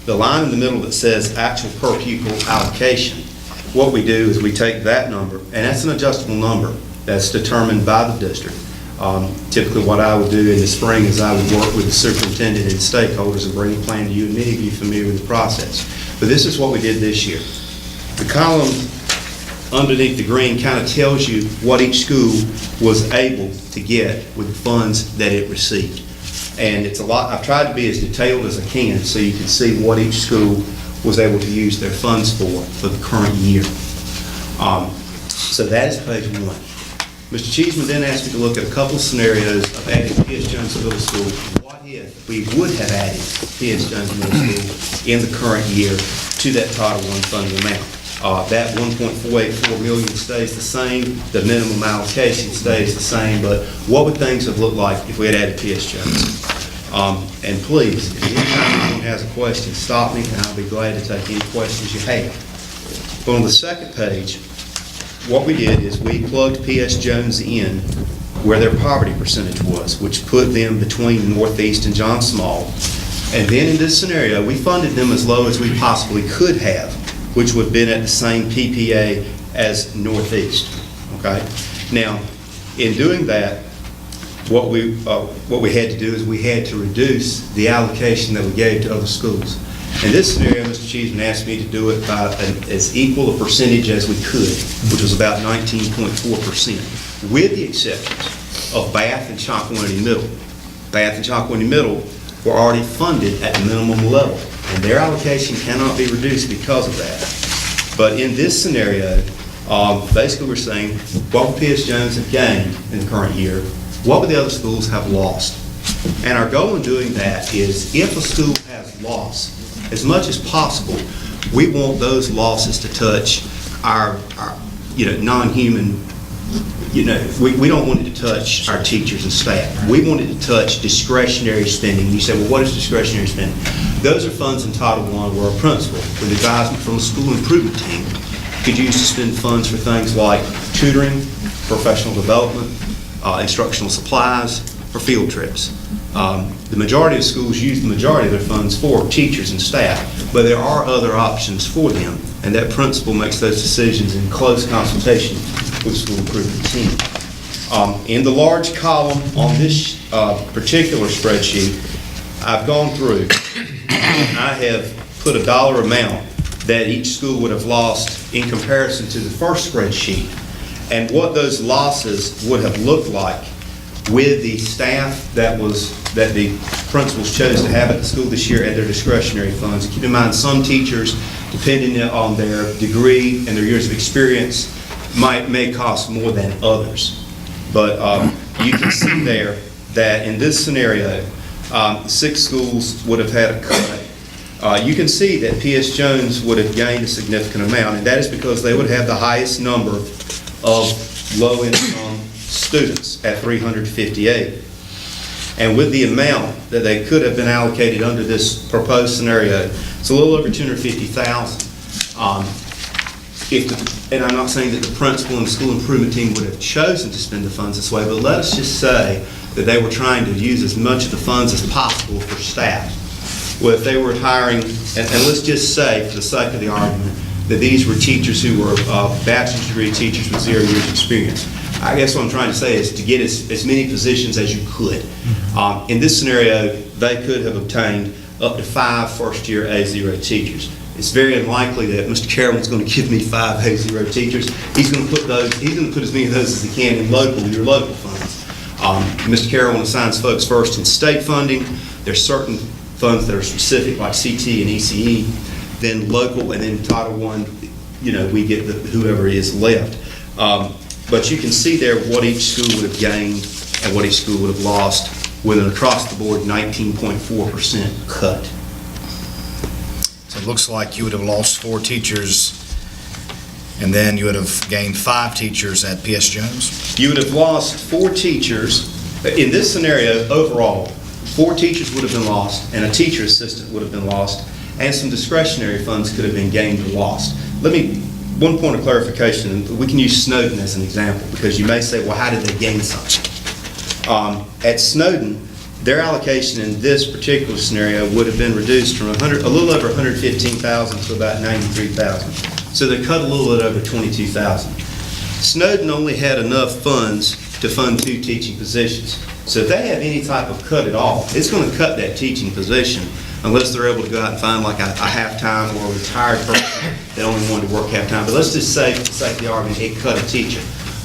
The line in the middle that says actual per pupil allocation, what we do is we take that number, and that's an adjustable number that's determined by the district. Typically what I would do in the spring is I would work with the superintendent and stakeholders and bring a plan to you, and many of you are familiar with the process. But this is what we did this year. The column underneath the green kind of tells you what each school was able to get with the funds that it received. And it's a lot, I've tried to be as detailed as I can so you can see what each school was able to use their funds for the current year. So that is page 1. Mr. Cheeseman then asked me to look at a couple scenarios of adding P.S. Jones Middle School. What if we would have added P.S. Jones Middle School in the current year to that Title I funding amount? That $1.484 million stays the same, the minimum allocation stays the same, but what would things have looked like if we had added P.S. Jones? And please, if anyone has a question, stop me and I'll be glad to take any questions you have. But on the second page, what we did is we plugged P.S. Jones in where their poverty percentage was, which put them between Northeast and John Small. And then in this scenario, we funded them as low as we possibly could have, which would have been at the same PPA as Northeast, okay? Now, in doing that, what we had to do is we had to reduce the allocation that we gave to other schools. In this scenario, Mr. Cheeseman asked me to do it by as equal a percentage as we could, which was about 19.4%, with the exceptions of Bath and Chocowinity Middle. Bath and Chocowinity Middle were already funded at the minimum level, and their allocation cannot be reduced because of that. But in this scenario, basically we're saying, what would P.S. Jones have gained in the current year? What would the other schools have lost? And our goal in doing that is, if a school has lost, as much as possible, we want those losses to touch our non-human, we don't want it to touch our teachers and staff. We want it to touch discretionary spending. You say, well, what is discretionary spending? Those are funds in Title I where a principal, with advisement from a school improvement team, could use to spend funds for things like tutoring, professional development, instructional supplies, or field trips. The majority of schools use the majority of their funds for teachers and staff, but there are other options for them, and that principal makes those decisions in close consultation with the school improvement team. In the large column on this particular spreadsheet, I've gone through and I have put a dollar amount that each school would have lost in comparison to the first spreadsheet, and what those losses would have looked like with the staff that the principals chose to have at the school this year and their discretionary funds. Keep in mind, some teachers, depending on their degree and their years of experience, may cost more than others. But you can see there that in this scenario, 6 schools would have had a cut. You can see that P.S. Jones would have gained a significant amount, and that is because they would have the highest number of low-income students at 358. And with the amount that they could have been allocated under this proposed scenario, it's a little over $250,000. And I'm not saying that the principal and the school improvement team would have chosen to spend the funds this way, but let us just say that they were trying to use as much of the funds as possible for staff. Well, if they were hiring, and let's just say, for the sake of the argument, that these were teachers who were bachelor's degree teachers with 0 years experience. I guess what I'm trying to say is to get as many positions as you could. In this scenario, they could have obtained up to 5 first-year A0 teachers. It's very unlikely that Mr. Carroll's going to give me 5 A0 teachers. He's going to put as many of those as he can in your local funds. Mr. Carroll assigns folks first in state funding. There's certain funds that are specific, like CT and ECE, then local, and then Title I, we get whoever is left. But you can see there what each school would have gained and what each school would have lost with an across-the-board 19.4% cut. So it looks like you would have lost 4 teachers, and then you would have gained 5 teachers at P.S. Jones? You would have lost 4 teachers. In this scenario, overall, 4 teachers would have been lost, and a teacher assistant would have been lost, and some discretionary funds could have been gained or lost. One point of clarification, we can use Snowden as an example, because you may say, well, how did they gain something? At Snowden, their allocation in this particular scenario would have been reduced from a little over $115,000 to about $93,000. So they cut a little bit over $22,000. Snowden only had enough funds to fund 2 teaching positions. So if they have any type of cut at all, it's going to cut that teaching position unless they're able to go out and find like a half-time or a retired person that only wanted to work half-time. But let's just say, for the sake of the argument, it cut a teacher.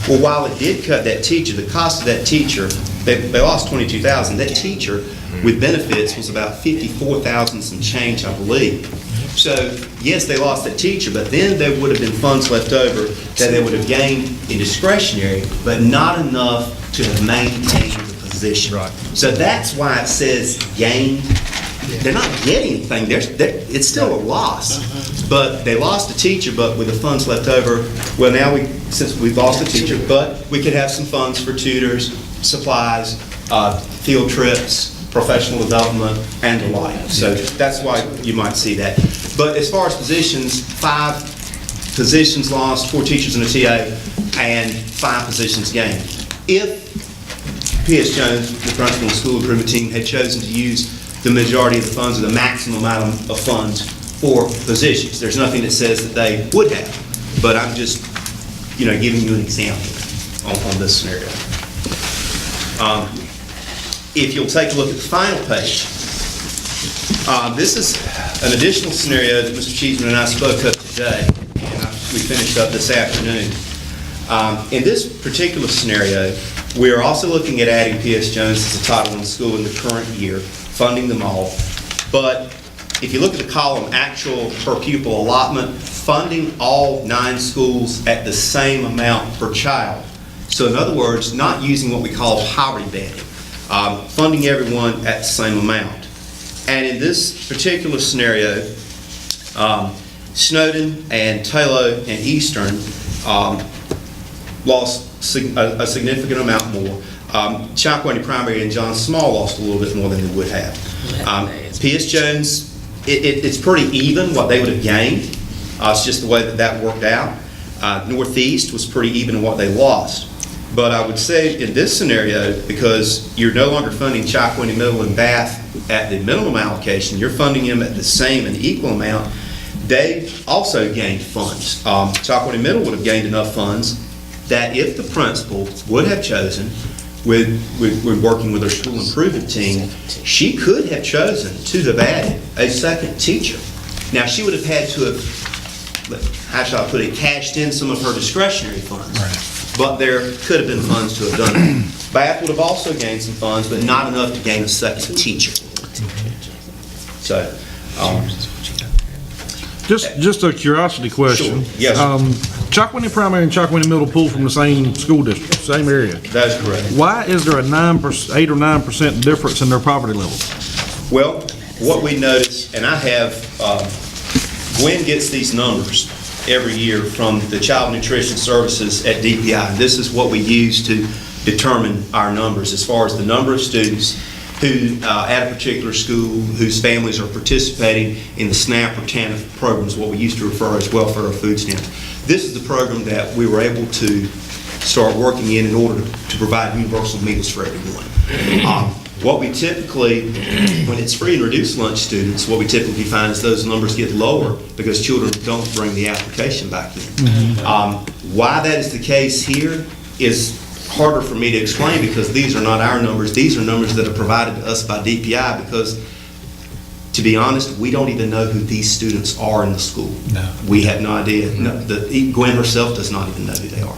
Well, while it did cut that teacher, the cost of that teacher, they lost $22,000. That teacher with benefits was about $54,000 some change, I believe. So, yes, they lost that teacher, but then there would have been funds left over that they would have gained in discretionary, but not enough to have maintained the position. Right. So that's why it says gained. They're not getting anything. It's still a loss. But they lost a teacher, but with the funds left over, well, now since we've lost a teacher, but we could have some funds for tutors, supplies, field trips, professional development, and the like. So that's why you might see that. But as far as positions, 5 positions lost, 4 teachers and a TA, and 5 positions gained. If P.S. Jones, the principal and school improvement team, had chosen to use the majority of the funds or the maximum amount of funds for positions, there's nothing that says that they would have. But I'm just, giving you an example on this scenario. If you'll take a look at the final page, this is an additional scenario that Mr. Cheeseman and I spoke of today, and we finished up this afternoon. In this particular scenario, we are also looking at adding P.S. Jones as a Title I school in the current year, funding them all. But if you look at the column, actual per pupil allotment, funding all 9 schools at the same amount per child. So in other words, not using what we call poverty banding, funding everyone at the same amount. And in this particular scenario, Snowden and Taylor and Eastern lost a significant amount more. Chocowinity Primary and John Small lost a little bit more than they would have. P.S. Jones, it's pretty even what they would have gained. It's just the way that worked out. Northeast was pretty even in what they lost. But I would say in this scenario, because you're no longer funding Chocowinity Middle and Bath at the minimum allocation, you're funding them at the same and equal amount, they also gained funds. Chocowinity Middle would have gained enough funds that if the principal would have chosen, with working with her school improvement team, she could have chosen to have added a second teacher. Now, she would have had to have, how shall I put it, cashed in some of her discretionary funds. Right. But there could have been funds to have done that. Bath would have also gained some funds, but not enough to gain a second teacher. So, Just a curiosity question. Sure. Yes, sir. Chocowinity Primary and Chocowinity Middle pull from the same school district, same area. That is correct. Why is there a 8 or 9% difference in their poverty levels? Well, what we notice, and I have, Gwen gets these numbers every year from the Child Nutrition Services at DPI. This is what we use to determine our numbers as far as the number of students who, at a particular school, whose families are participating in the SNAP or TANF programs, what we used to refer as welfare or food stamps. This is the program that we were able to start working in order to provide universal meals for everyone. What we typically, when it's free and reduced lunch students, what we typically find is those numbers get lower because children don't bring the application back in. Why that is the case here is harder for me to explain because these are not our numbers. These are numbers that are provided to us by DPI because, to be honest, we don't even know who these students are in the school. No. We have no idea. No, Gwen herself does not even know who they are.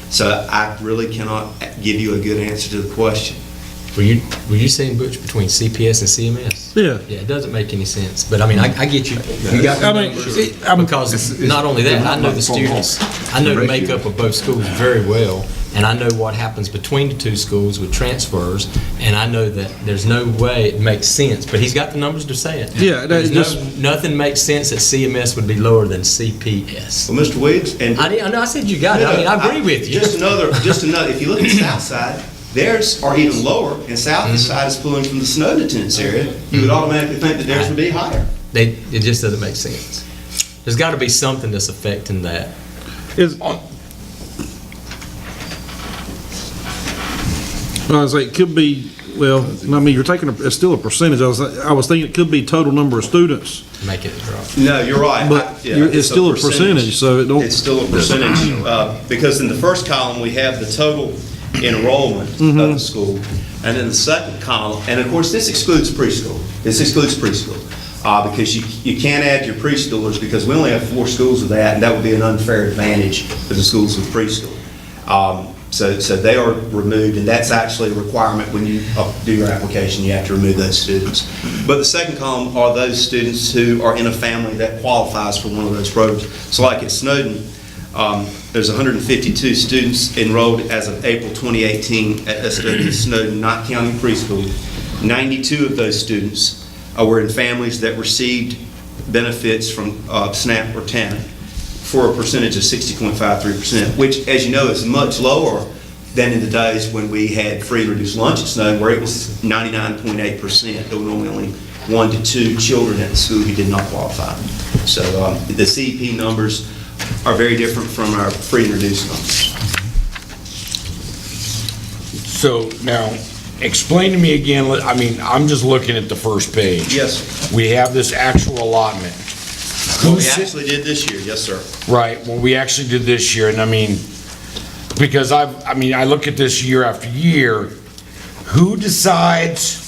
So I really cannot give you a good answer to the question. Were you saying, Butch, between CPS and CMS? Yeah. Yeah, it doesn't make any sense, but I mean, I get you. You got the I mean, numbers. it- Because not only that, I know the students, I know the makeup of both schools very well, and I know what happens between the two schools with transfers, and I know that there's no way it makes sense, but he's got the numbers to say it. Yeah, that There's just- nothing makes sense that CMS would be lower than CPS. Well, Mr. Weeds, and I know, I said you got it, I mean, I agree with you. Just another, if you look at Southside, theirs are even lower, and Southside is pulling from the Snowden attendance area. You would automatically think that theirs would be higher. It just doesn't make sense. There's got to be something that's affecting that. I was like, it could be, well, I mean, you're taking, it's still a percentage. I was thinking it could be total number of students, Make it drop. No, you're right. but it's still a percentage, so it don't. It's still a percentage, because in the first column, we have the total enrollment of the school, and in the second column, and of course, this excludes preschool. This excludes preschool, because you can't add your preschoolers, because we only have 4 schools with that, and that would be an unfair advantage for the schools with preschool. So they are removed, and that's actually a requirement when you do your application, you have to remove those students. But the second column are those students who are in a family that qualifies for one of those programs. So like at Snowden, there's 152 students enrolled as of April 2018 at Snowden, not counting preschool. 92 of those students were in families that received benefits from SNAP or TANF for a percentage of 60.53%, which, as you know, is much lower than in the days when we had free and reduced lunch at Snowden, where it was 99.8%. There were normally only 1 to 2 children at the school who did not qualify. So the CEP numbers are very different from our free and reduced numbers. So now, explain to me again, I mean, I'm just looking at the first page. Yes, We have this actual allotment. what we actually did this year, yes, sir. Right, well, we actually did this year, and I mean, because I look at this year after year, who decides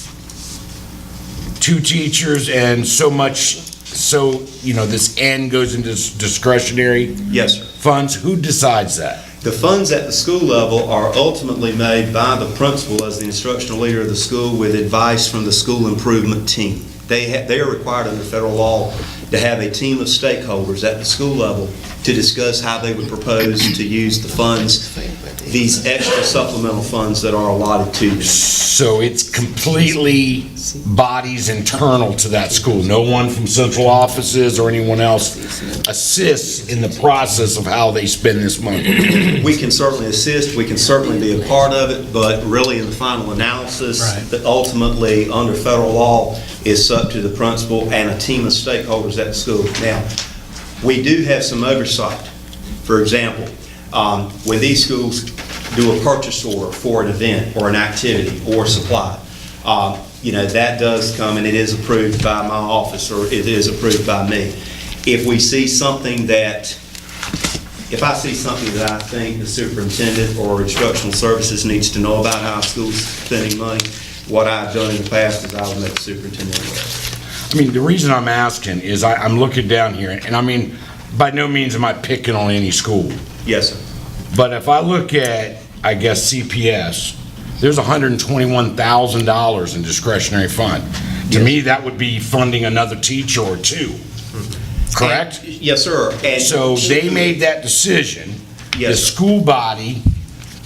2 teachers and so much, so, this end goes into discretionary Yes, sir. funds? Who decides that? The funds at the school level are ultimately made by the principal as the instructional leader of the school with advice from the school improvement team. They are required under federal law to have a team of stakeholders at the school level to discuss how they would propose to use the funds, these extra supplemental funds that are allotted to them. So it's completely bodies internal to that school. No one from central offices or anyone else assists in the process of how they spend this money. We can certainly assist, we can certainly be a part of it, but really in the final analysis, that ultimately, under federal law, is up to the principal and a team of stakeholders at the school. Now, we do have some oversight. For example, when these schools do a purchase order for an event or an activity or supply, that does come and it is approved by my office or it is approved by me. If I see something that I think the superintendent or instructional services needs to know about how a school's spending money, what I've done in the past is I will make the superintendent aware. I mean, the reason I'm asking is I'm looking down here, and I mean, by no means am I picking on any school. Yes, sir. But if I look at, I guess, CPS, there's $121,000 in discretionary fund. To me, that would be funding another teacher or 2. correct? Yes, sir. And So they made that decision. The Yes, sir. school body,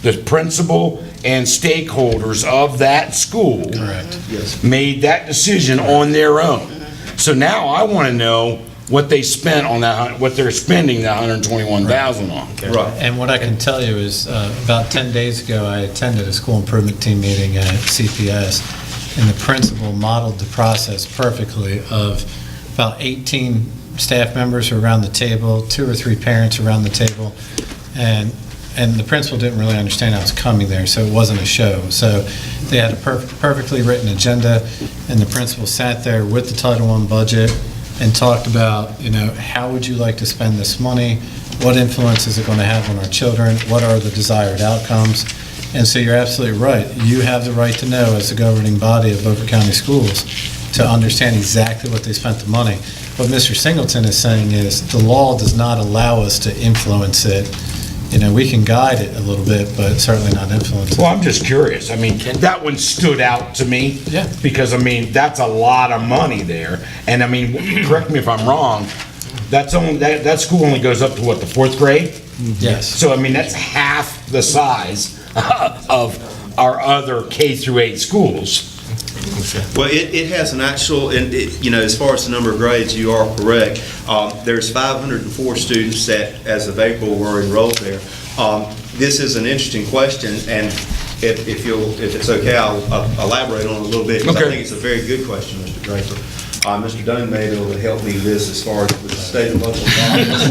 the principal and stakeholders of that school Yes. made that decision on their own. So now I want to know what they spent on that, what they're spending that 121,000 on. Right. And what I can tell you is, about 10 days ago, I attended a school improvement team meeting at CPS, and the principal modeled the process perfectly of about 18 staff members around the table, 2 or 3 parents around the table, and the principal didn't really understand I was coming there, so it wasn't a show. So they had a perfectly written agenda, and the principal sat there with the Title I budget and talked about, how would you like to spend this money? What influence is it going to have on our children? What are the desired outcomes? And so you're absolutely right. You have the right to know, as the governing body of Beaufort County Schools, to understand exactly what they spent the money. What Mr. Singleton is saying is the law does not allow us to influence it. We can guide it a little bit, but certainly not influence it. Well, I'm just curious. I mean, that one stood out to me. Yeah. Because, I mean, that's a lot of money there. And, I mean, correct me if I'm wrong, that school only goes up to what, the 4th grade? Yes. So, I mean, that's half the size of our other K through 8 schools. Well, it has an actual, and as far as the number of grades, you are correct. There's 504 students that, as of April, were enrolled there. This is an interesting question, and if it's okay, I'll elaborate on it a little bit, because I think it's a very good question, Mr. Draper. Mr. Dunn may be able to help me with this as far as with the state and local governments.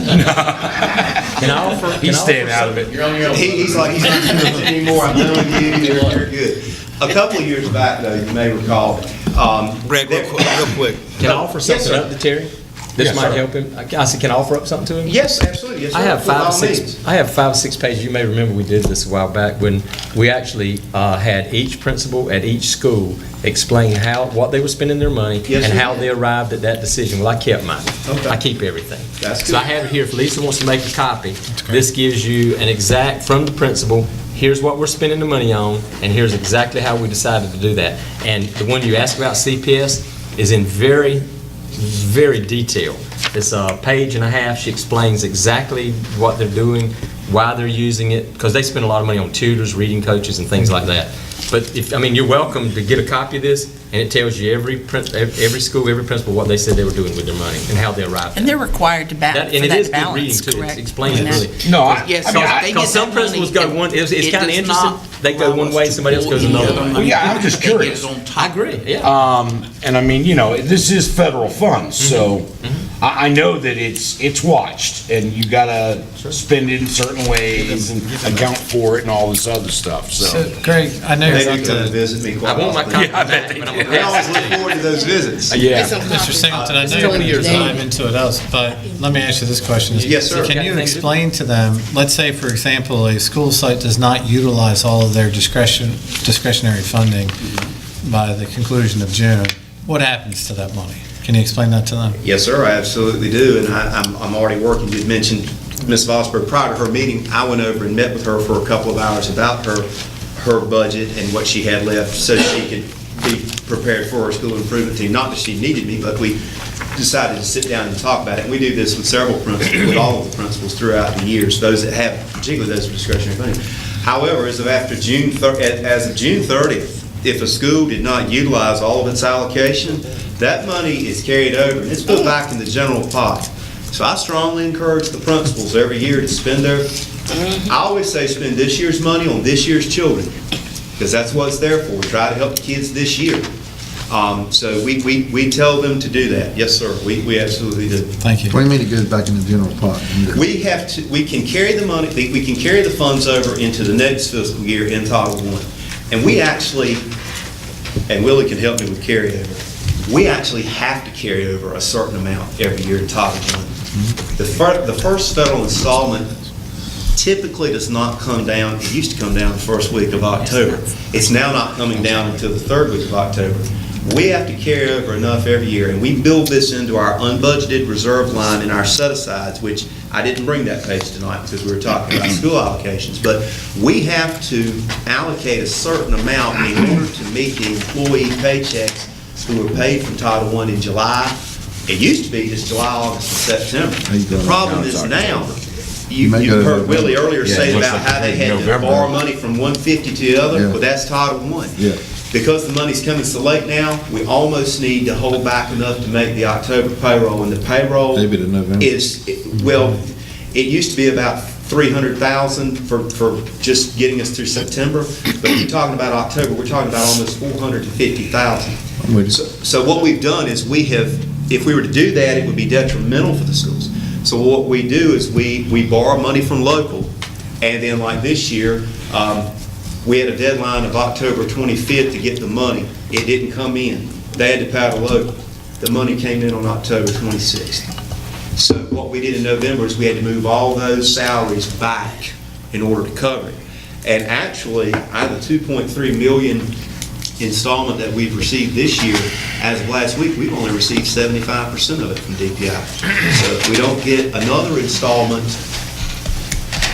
Can I offer? He's staying out of it. You're on your own. He's like, he's not doing it anymore, I'm done with you, you're good. A couple of years back, though, you may recall. Greg, real quick. Can I offer something sir. up to Terry? This Yes, might sir. help him. I said, can I offer up something to him? Yes, absolutely, yes, sir. I have With all 5 or 6. means. I have 5 or 6 pages. You may remember we did this a while back when we actually had each principal at each school explain what they were spending their money Yes, and sir. how they arrived at that decision. Well, I kept mine. Okay. I keep everything. That's So I good. have it here. If Lisa wants to make a copy, this gives you an exact from the principal. Here's what we're spending the money on, and here's exactly how we decided to do that. And the one you asked about, CPS, is in very, very detail. It's a page and a half. She explains exactly what they're doing, why they're using it, because they spend a lot of money on tutors, reading coaches, and things like that. But you're welcome to get a copy of this, and it tells you every school, every principal, what they said they were doing with their money and how they arrived. And they're required to That- and for it that is good balance, reading, too. correct? It explains it really. No, I Yes, mean, they get Because some that money, principals go one, it's it kind of does interesting. not They go allow one us way, to somebody else pull goes any another other way. money Yeah, I'm just that gets curious. on top. I agree, yeah. And I mean, this is federal funds, so I know that it's watched, and you gotta spend it in certain ways and account for it and all this other stuff, So, so. Greg, I know They you're do up come and to, visit me I quite want my often. copy Yeah, I bet back, they but I'm do. gonna I always pass look it to you. forward to those visits. Yeah. Mr. Singleton, I know It's you're only going years to dive old. into it else, but let me ask you this question. Yes, sir. Can you explain to them, let's say, for example, a school site does not utilize all of their discretionary funding by the conclusion of June, what happens to that money? Can you explain that to them? Yes, sir, I absolutely do, and I'm already working. You mentioned Ms. Vosberg. Prior to her meeting, I went over and met with her for a couple of hours about her budget and what she had left so she could be prepared for her school improvement team. Not that she needed me, but we decided to sit down and talk about it. And we do this with several principals, with all of the principals throughout the years, those that have, particularly those with discretionary funding. However, as of June 30th, if a school did not utilize all of its allocation, that money is carried over and it's put back in the general pot. So I strongly encourage the principals every year to spend I always say spend this year's money on this year's children, because that's what it's there for. Try to help the kids this year. So we tell them to do that. Yes, sir, we absolutely do. Thank you. What do you mean it goes back in the general pot? We can carry the money, we can carry the funds over into the next fiscal year in Title I. And we actually, and Willie can help me with carryover, we actually have to carry over a certain amount every year in Title I. The first federal installment typically does not come down, it used to come down the first week of October. It's now not coming down until the third week of October. We have to carry over enough every year, and we build this into our unbudgeted reserve line in our set-asides, which I didn't bring that page tonight because we were talking about school allocations, but we have to allocate a certain amount in order to meet the employee paychecks who were paid from Title I in July It used to be just July, August, and September. There you go. The problem is now, you may go to heard Willie November. earlier Yeah, say it looks about like how they had to November. borrow money from one 50 to the other, Yeah. well, that's Title I. Yeah. Because the money's coming so late now, we almost need to hold back enough to make the October payroll, and the payroll Maybe to November. well, it used to be about 300,000 for just getting us through September, but if you're talking about October, we're talking about almost 450,000. I'm with you. So what we've done is if we were to do that, it would be detrimental for the schools. So what we do is we borrow money from local, and then like this year, we had a deadline of October 25th to get the money. It didn't come in. They had to pay out of local. The money came in on October 26th. So what we did in November is we had to move all those salaries back in order to cover it. And actually, out of the 2.3 million installment that we've received this year, as of last week, we've only received 75% of it from DPI. So if we don't get another installment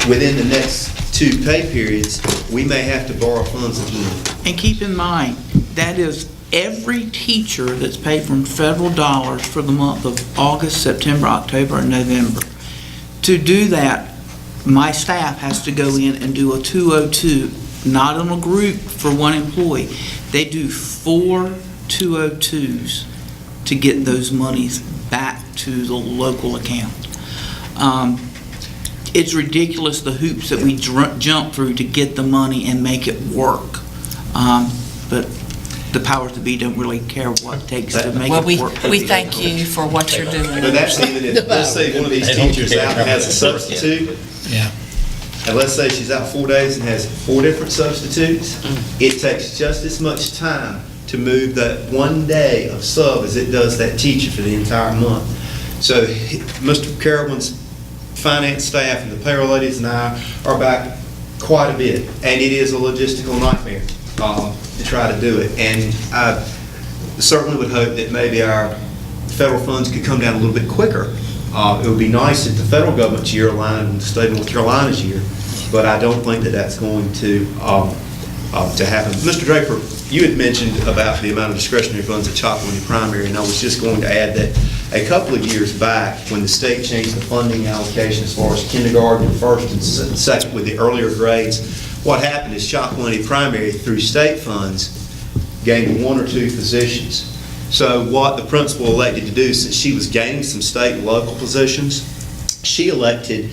within the next 2 pay periods, we may have to borrow funds again. And keep in mind, that is every teacher that's paid from federal dollars for the month of August, September, October, and November. To do that, my staff has to go in and do a 202, not in a group for one employee. They do 4 202s to get those monies back to the local account. It's ridiculous the hoops that we jump through to get the money and make it work. But the powers that be don't really care what it takes to make Well, it work. we thank you for what you're doing. But that's even if, let's say one of these teachers out and has a substitute, Yeah. and let's say she's out 4 days and has 4 different substitutes, it takes just as much time to move that 1 day of sub as it does that teacher for the entire month. So Mr. Carowin's finance staff and the payroll ladies and I are back quite a bit, and it is a logistical nightmare to try to do it. And I certainly would hope that maybe our federal funds could come down a little bit quicker. It would be nice if the federal government's year aligned with the state of North Carolina's year, but I don't think that that's going to happen. Mr. Draper, you had mentioned about the amount of discretionary funds at Chocowinity Primary, and I was just going to add that a couple of years back, when the state changed the funding allocation as far as kindergarten, first and second with the earlier grades, what happened is Chocowinity Primary, through state funds, gained 1 or 2 positions. So what the principal elected to do, since she was gaining some state and local positions, she elected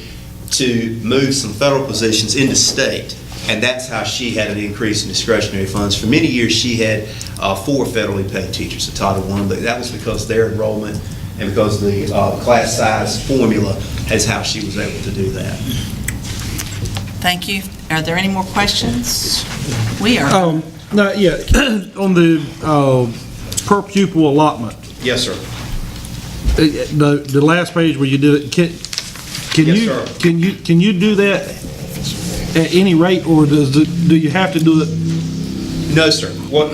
to move some federal positions into state. And that's how she had an increase in discretionary funds. For many years, she had 4 federally paid teachers at Title I, but that was because their enrollment and because the class size formula is how she was able to do that. Thank you. Are there any more questions? We are. No, yeah, on the per pupil allotment, Yes, sir. the last page where you did it, can Yes, you, sir. can you do that at any rate, or do you have to do it? No, sir. What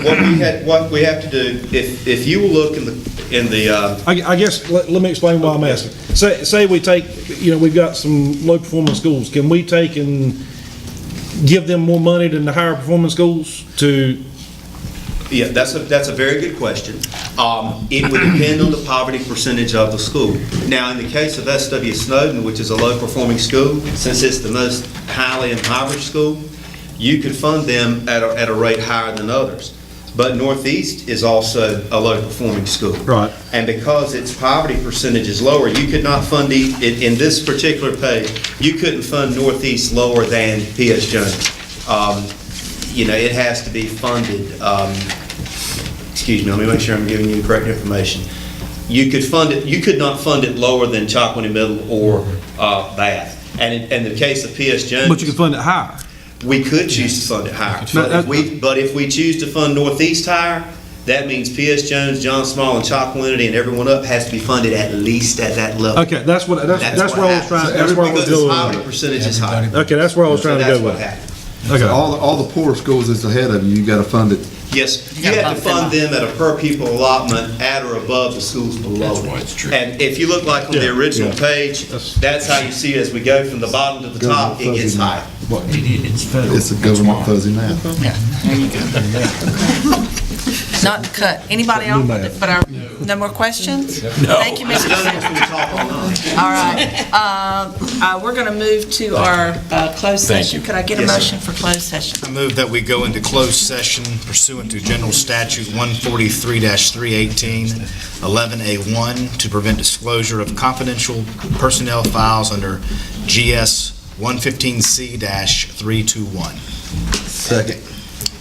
we have to do, if you will look in the I guess, let me explain why I'm asking. Say we take, we've got some low performing schools, can we take and give them more money than the higher performing schools to? Yeah, that's a very good question. It would depend on the poverty percentage of the school. Now, in the case of SW Snowden, which is a low-performing school, since it's the most highly impoverished school, you could fund them at a rate higher than others. But Northeast is also a low-performing school. Right. And because its poverty percentage is lower, you could not fund in this particular page, you couldn't fund Northeast lower than P.S. Jones. It has to be funded, excuse me, let me make sure I'm giving you the correct information. You could not fund it lower than Chocowinity Middle or Bath. And in the case of P.S. Jones. But you can fund it higher. We could choose to fund it higher. But if we choose to fund Northeast higher, that means P.S. Jones, John Small, and Chocowinity, and everyone up has to be funded at least at that level. Okay, that's where I was trying, that's where I was Because its going. poverty percentage is higher. Okay, that's where I was trying to go That's with. what happened. Okay. So all the poor schools that's ahead of you got to fund it. Yes, You you gotta have to bump fund them at a per pupil allotment at or above the schools below. That's why it's true. And if you look like on the original page, that's how you see as we go from the bottom to the top, it gets higher. It's a government fuzzy math. Not to cut anybody off, but our No more questions? No. Thank you, Mr. All right. We're going to move to our closed session. Could I get a motion for closed session? I move that we go into closed session pursuant to General Statute 143-318, 11A1, to prevent disclosure of confidential personnel files under GS 115C-321. Second.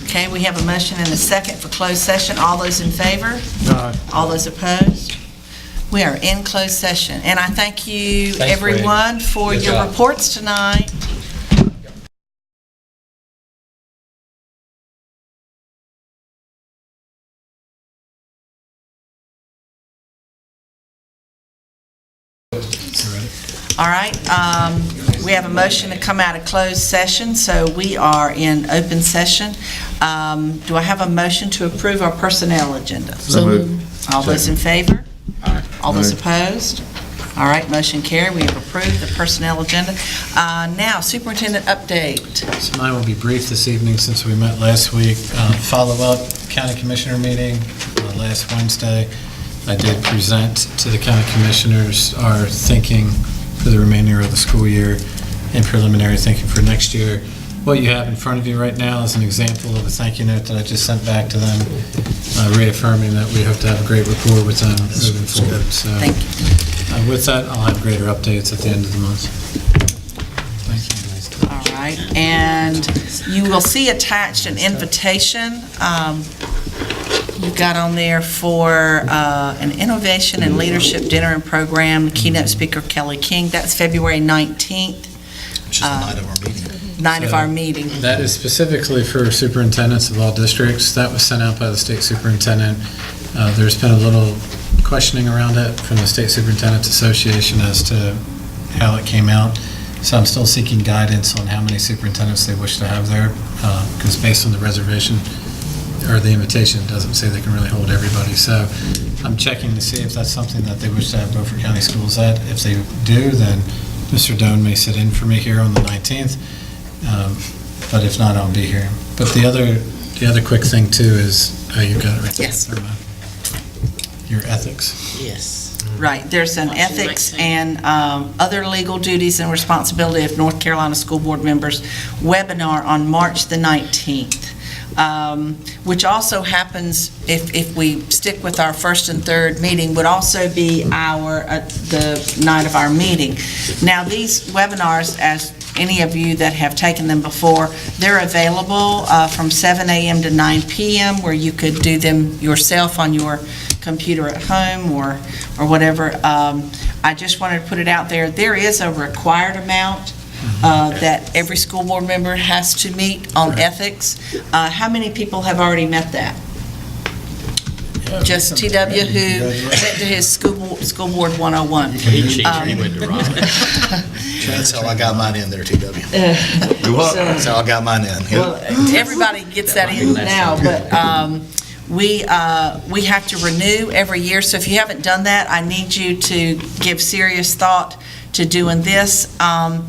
Okay, we have a motion and a second for closed session. All those in favor? Aye. All those opposed? We are in closed session. And I thank you, Thanks, everyone, for Good your job. reports tonight. All right, we have a motion to come out of closed session, so we are in open session. Do I have a motion to approve our personnel agenda? So moved. All those in favor? All those opposed? All right, motion carried. We have approved the personnel agenda. Now, superintendent update. So mine will be brief this evening since we met last week. Follow-up county commissioner meeting last Wednesday. I did present to the county commissioners our thinking for the remainder of the school year and preliminary thinking for next year. What you have in front of you right now is an example of a thank you note that I just sent back to them, reaffirming that we hope to have a great rapport with them moving forward. So, Thank you. with that, I'll have greater updates at the end of the month. Thank you. All right, and you will see attached an invitation you got on there for an Innovation and Leadership Dinner and Program, keynote speaker Kelly King. That's February 19th. Which is the night of our meeting. Night of our meeting. That is specifically for superintendents of all districts. That was sent out by the state superintendent. There's been a little questioning around it from the State Superintendents Association as to how it came out. So I'm still seeking guidance on how many superintendents they wish to have there, because based on the reservation, or the invitation, it doesn't say they can really hold everybody. So I'm checking to see if that's something that they wish to have Beaufort County Schools at. If they do, then Mr. Doan may sit in for me here on the 19th. But if not, I'll be here. But the other quick thing too is, you've got it right there. Yes. Never mind. Your ethics. Yes. Right, there's an ethics and other legal duties and responsibility of North Carolina School Board members webinar on March the 19th. Which also happens, if we stick with our first and third meeting, would also be the night of our meeting. Now, these webinars, as any of you that have taken them before, they're available from 7 a.m. to 9 p.m., where you could do them yourself on your computer at home or whatever. I just wanted to put it out there. There is a required amount that every school board member has to meet on ethics. How many people have already met that? Just TW, who went to his school board 101. He cheated, he went to Robert. That's how I got mine in there, TW. That's how I got mine in. Well, everybody gets that in now, but we have to renew every year. So if you haven't done that, I need you to give serious thought to doing this. I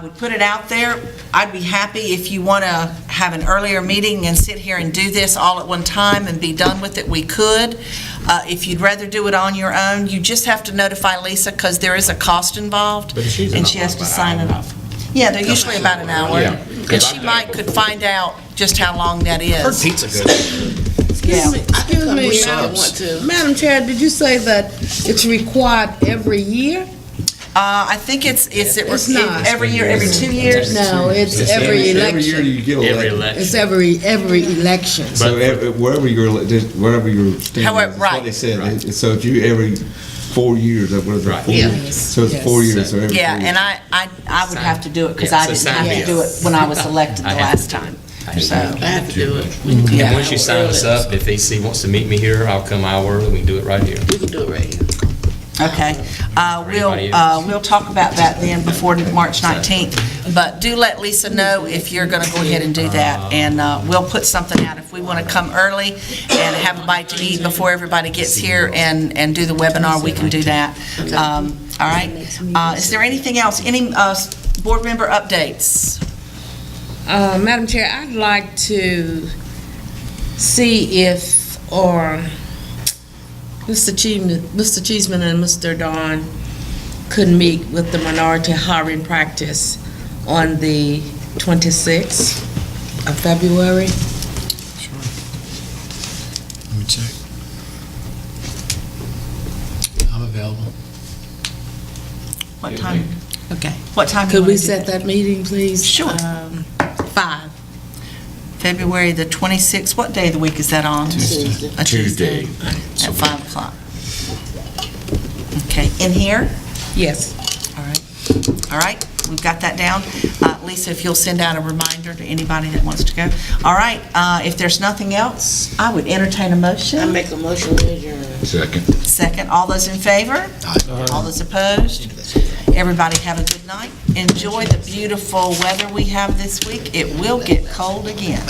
would put it out there. I'd be happy if you want to have an earlier meeting and sit here and do this all at one time and be done with it, we could. If you'd rather do it on your own, you just have to notify Lisa, because there is a cost involved, and she has to sign it off. Yeah, they're usually about an hour. Yeah. And she could find out just how long that is. Her pizza good. Yeah. Excuse me, Madam Chair, did you say that it's required every year? I think it's not. every year, every 2 years. No, it's every Every year election. you get elected. It's every election. So wherever you're elected, wherever you're standing, However, that's what they said. So if you every 4 years, what is it? Right. 4 years? So it's 4 years, so every 4 Yeah, years. and I would have to do it, because Yeah, I so didn't sign have me to do up. it when I was elected the I have last to. time. I So, have to do it. And once you sign us up, if AC wants to meet me here, I'll come an hour early, we can do it right here. We can do it right here. okay. anybody else. We'll talk about that then before March 19th. But do let Lisa know if you're going to go ahead and do that. And we'll put something out. If we want to come early and have a bite to eat before everybody gets here and do the webinar, we can do that. All right. Is there anything else? Any board member updates? Madam Chair, I'd like to see if, or Mr. Cheeseman and Mr. Don could meet with the minority hiring practice on the 26th of February. Let me check. I'm available. What time? Okay. What time? you Could wanna we do set that meeting, please? Sure. 5. February the 26th, what day of the week is that on? Tuesday. A Tuesday. At 5 o'clock. Okay, in here? Yes. All right, we've got that down. Lisa, if you'll send out a reminder to anybody that wants to go. All right, if there's nothing else, I would entertain a motion. I make a motion to adjourn. Second. Second, all those in favor? All those opposed? Everybody have a good night. Enjoy the beautiful weather we have this week. It will get cold again.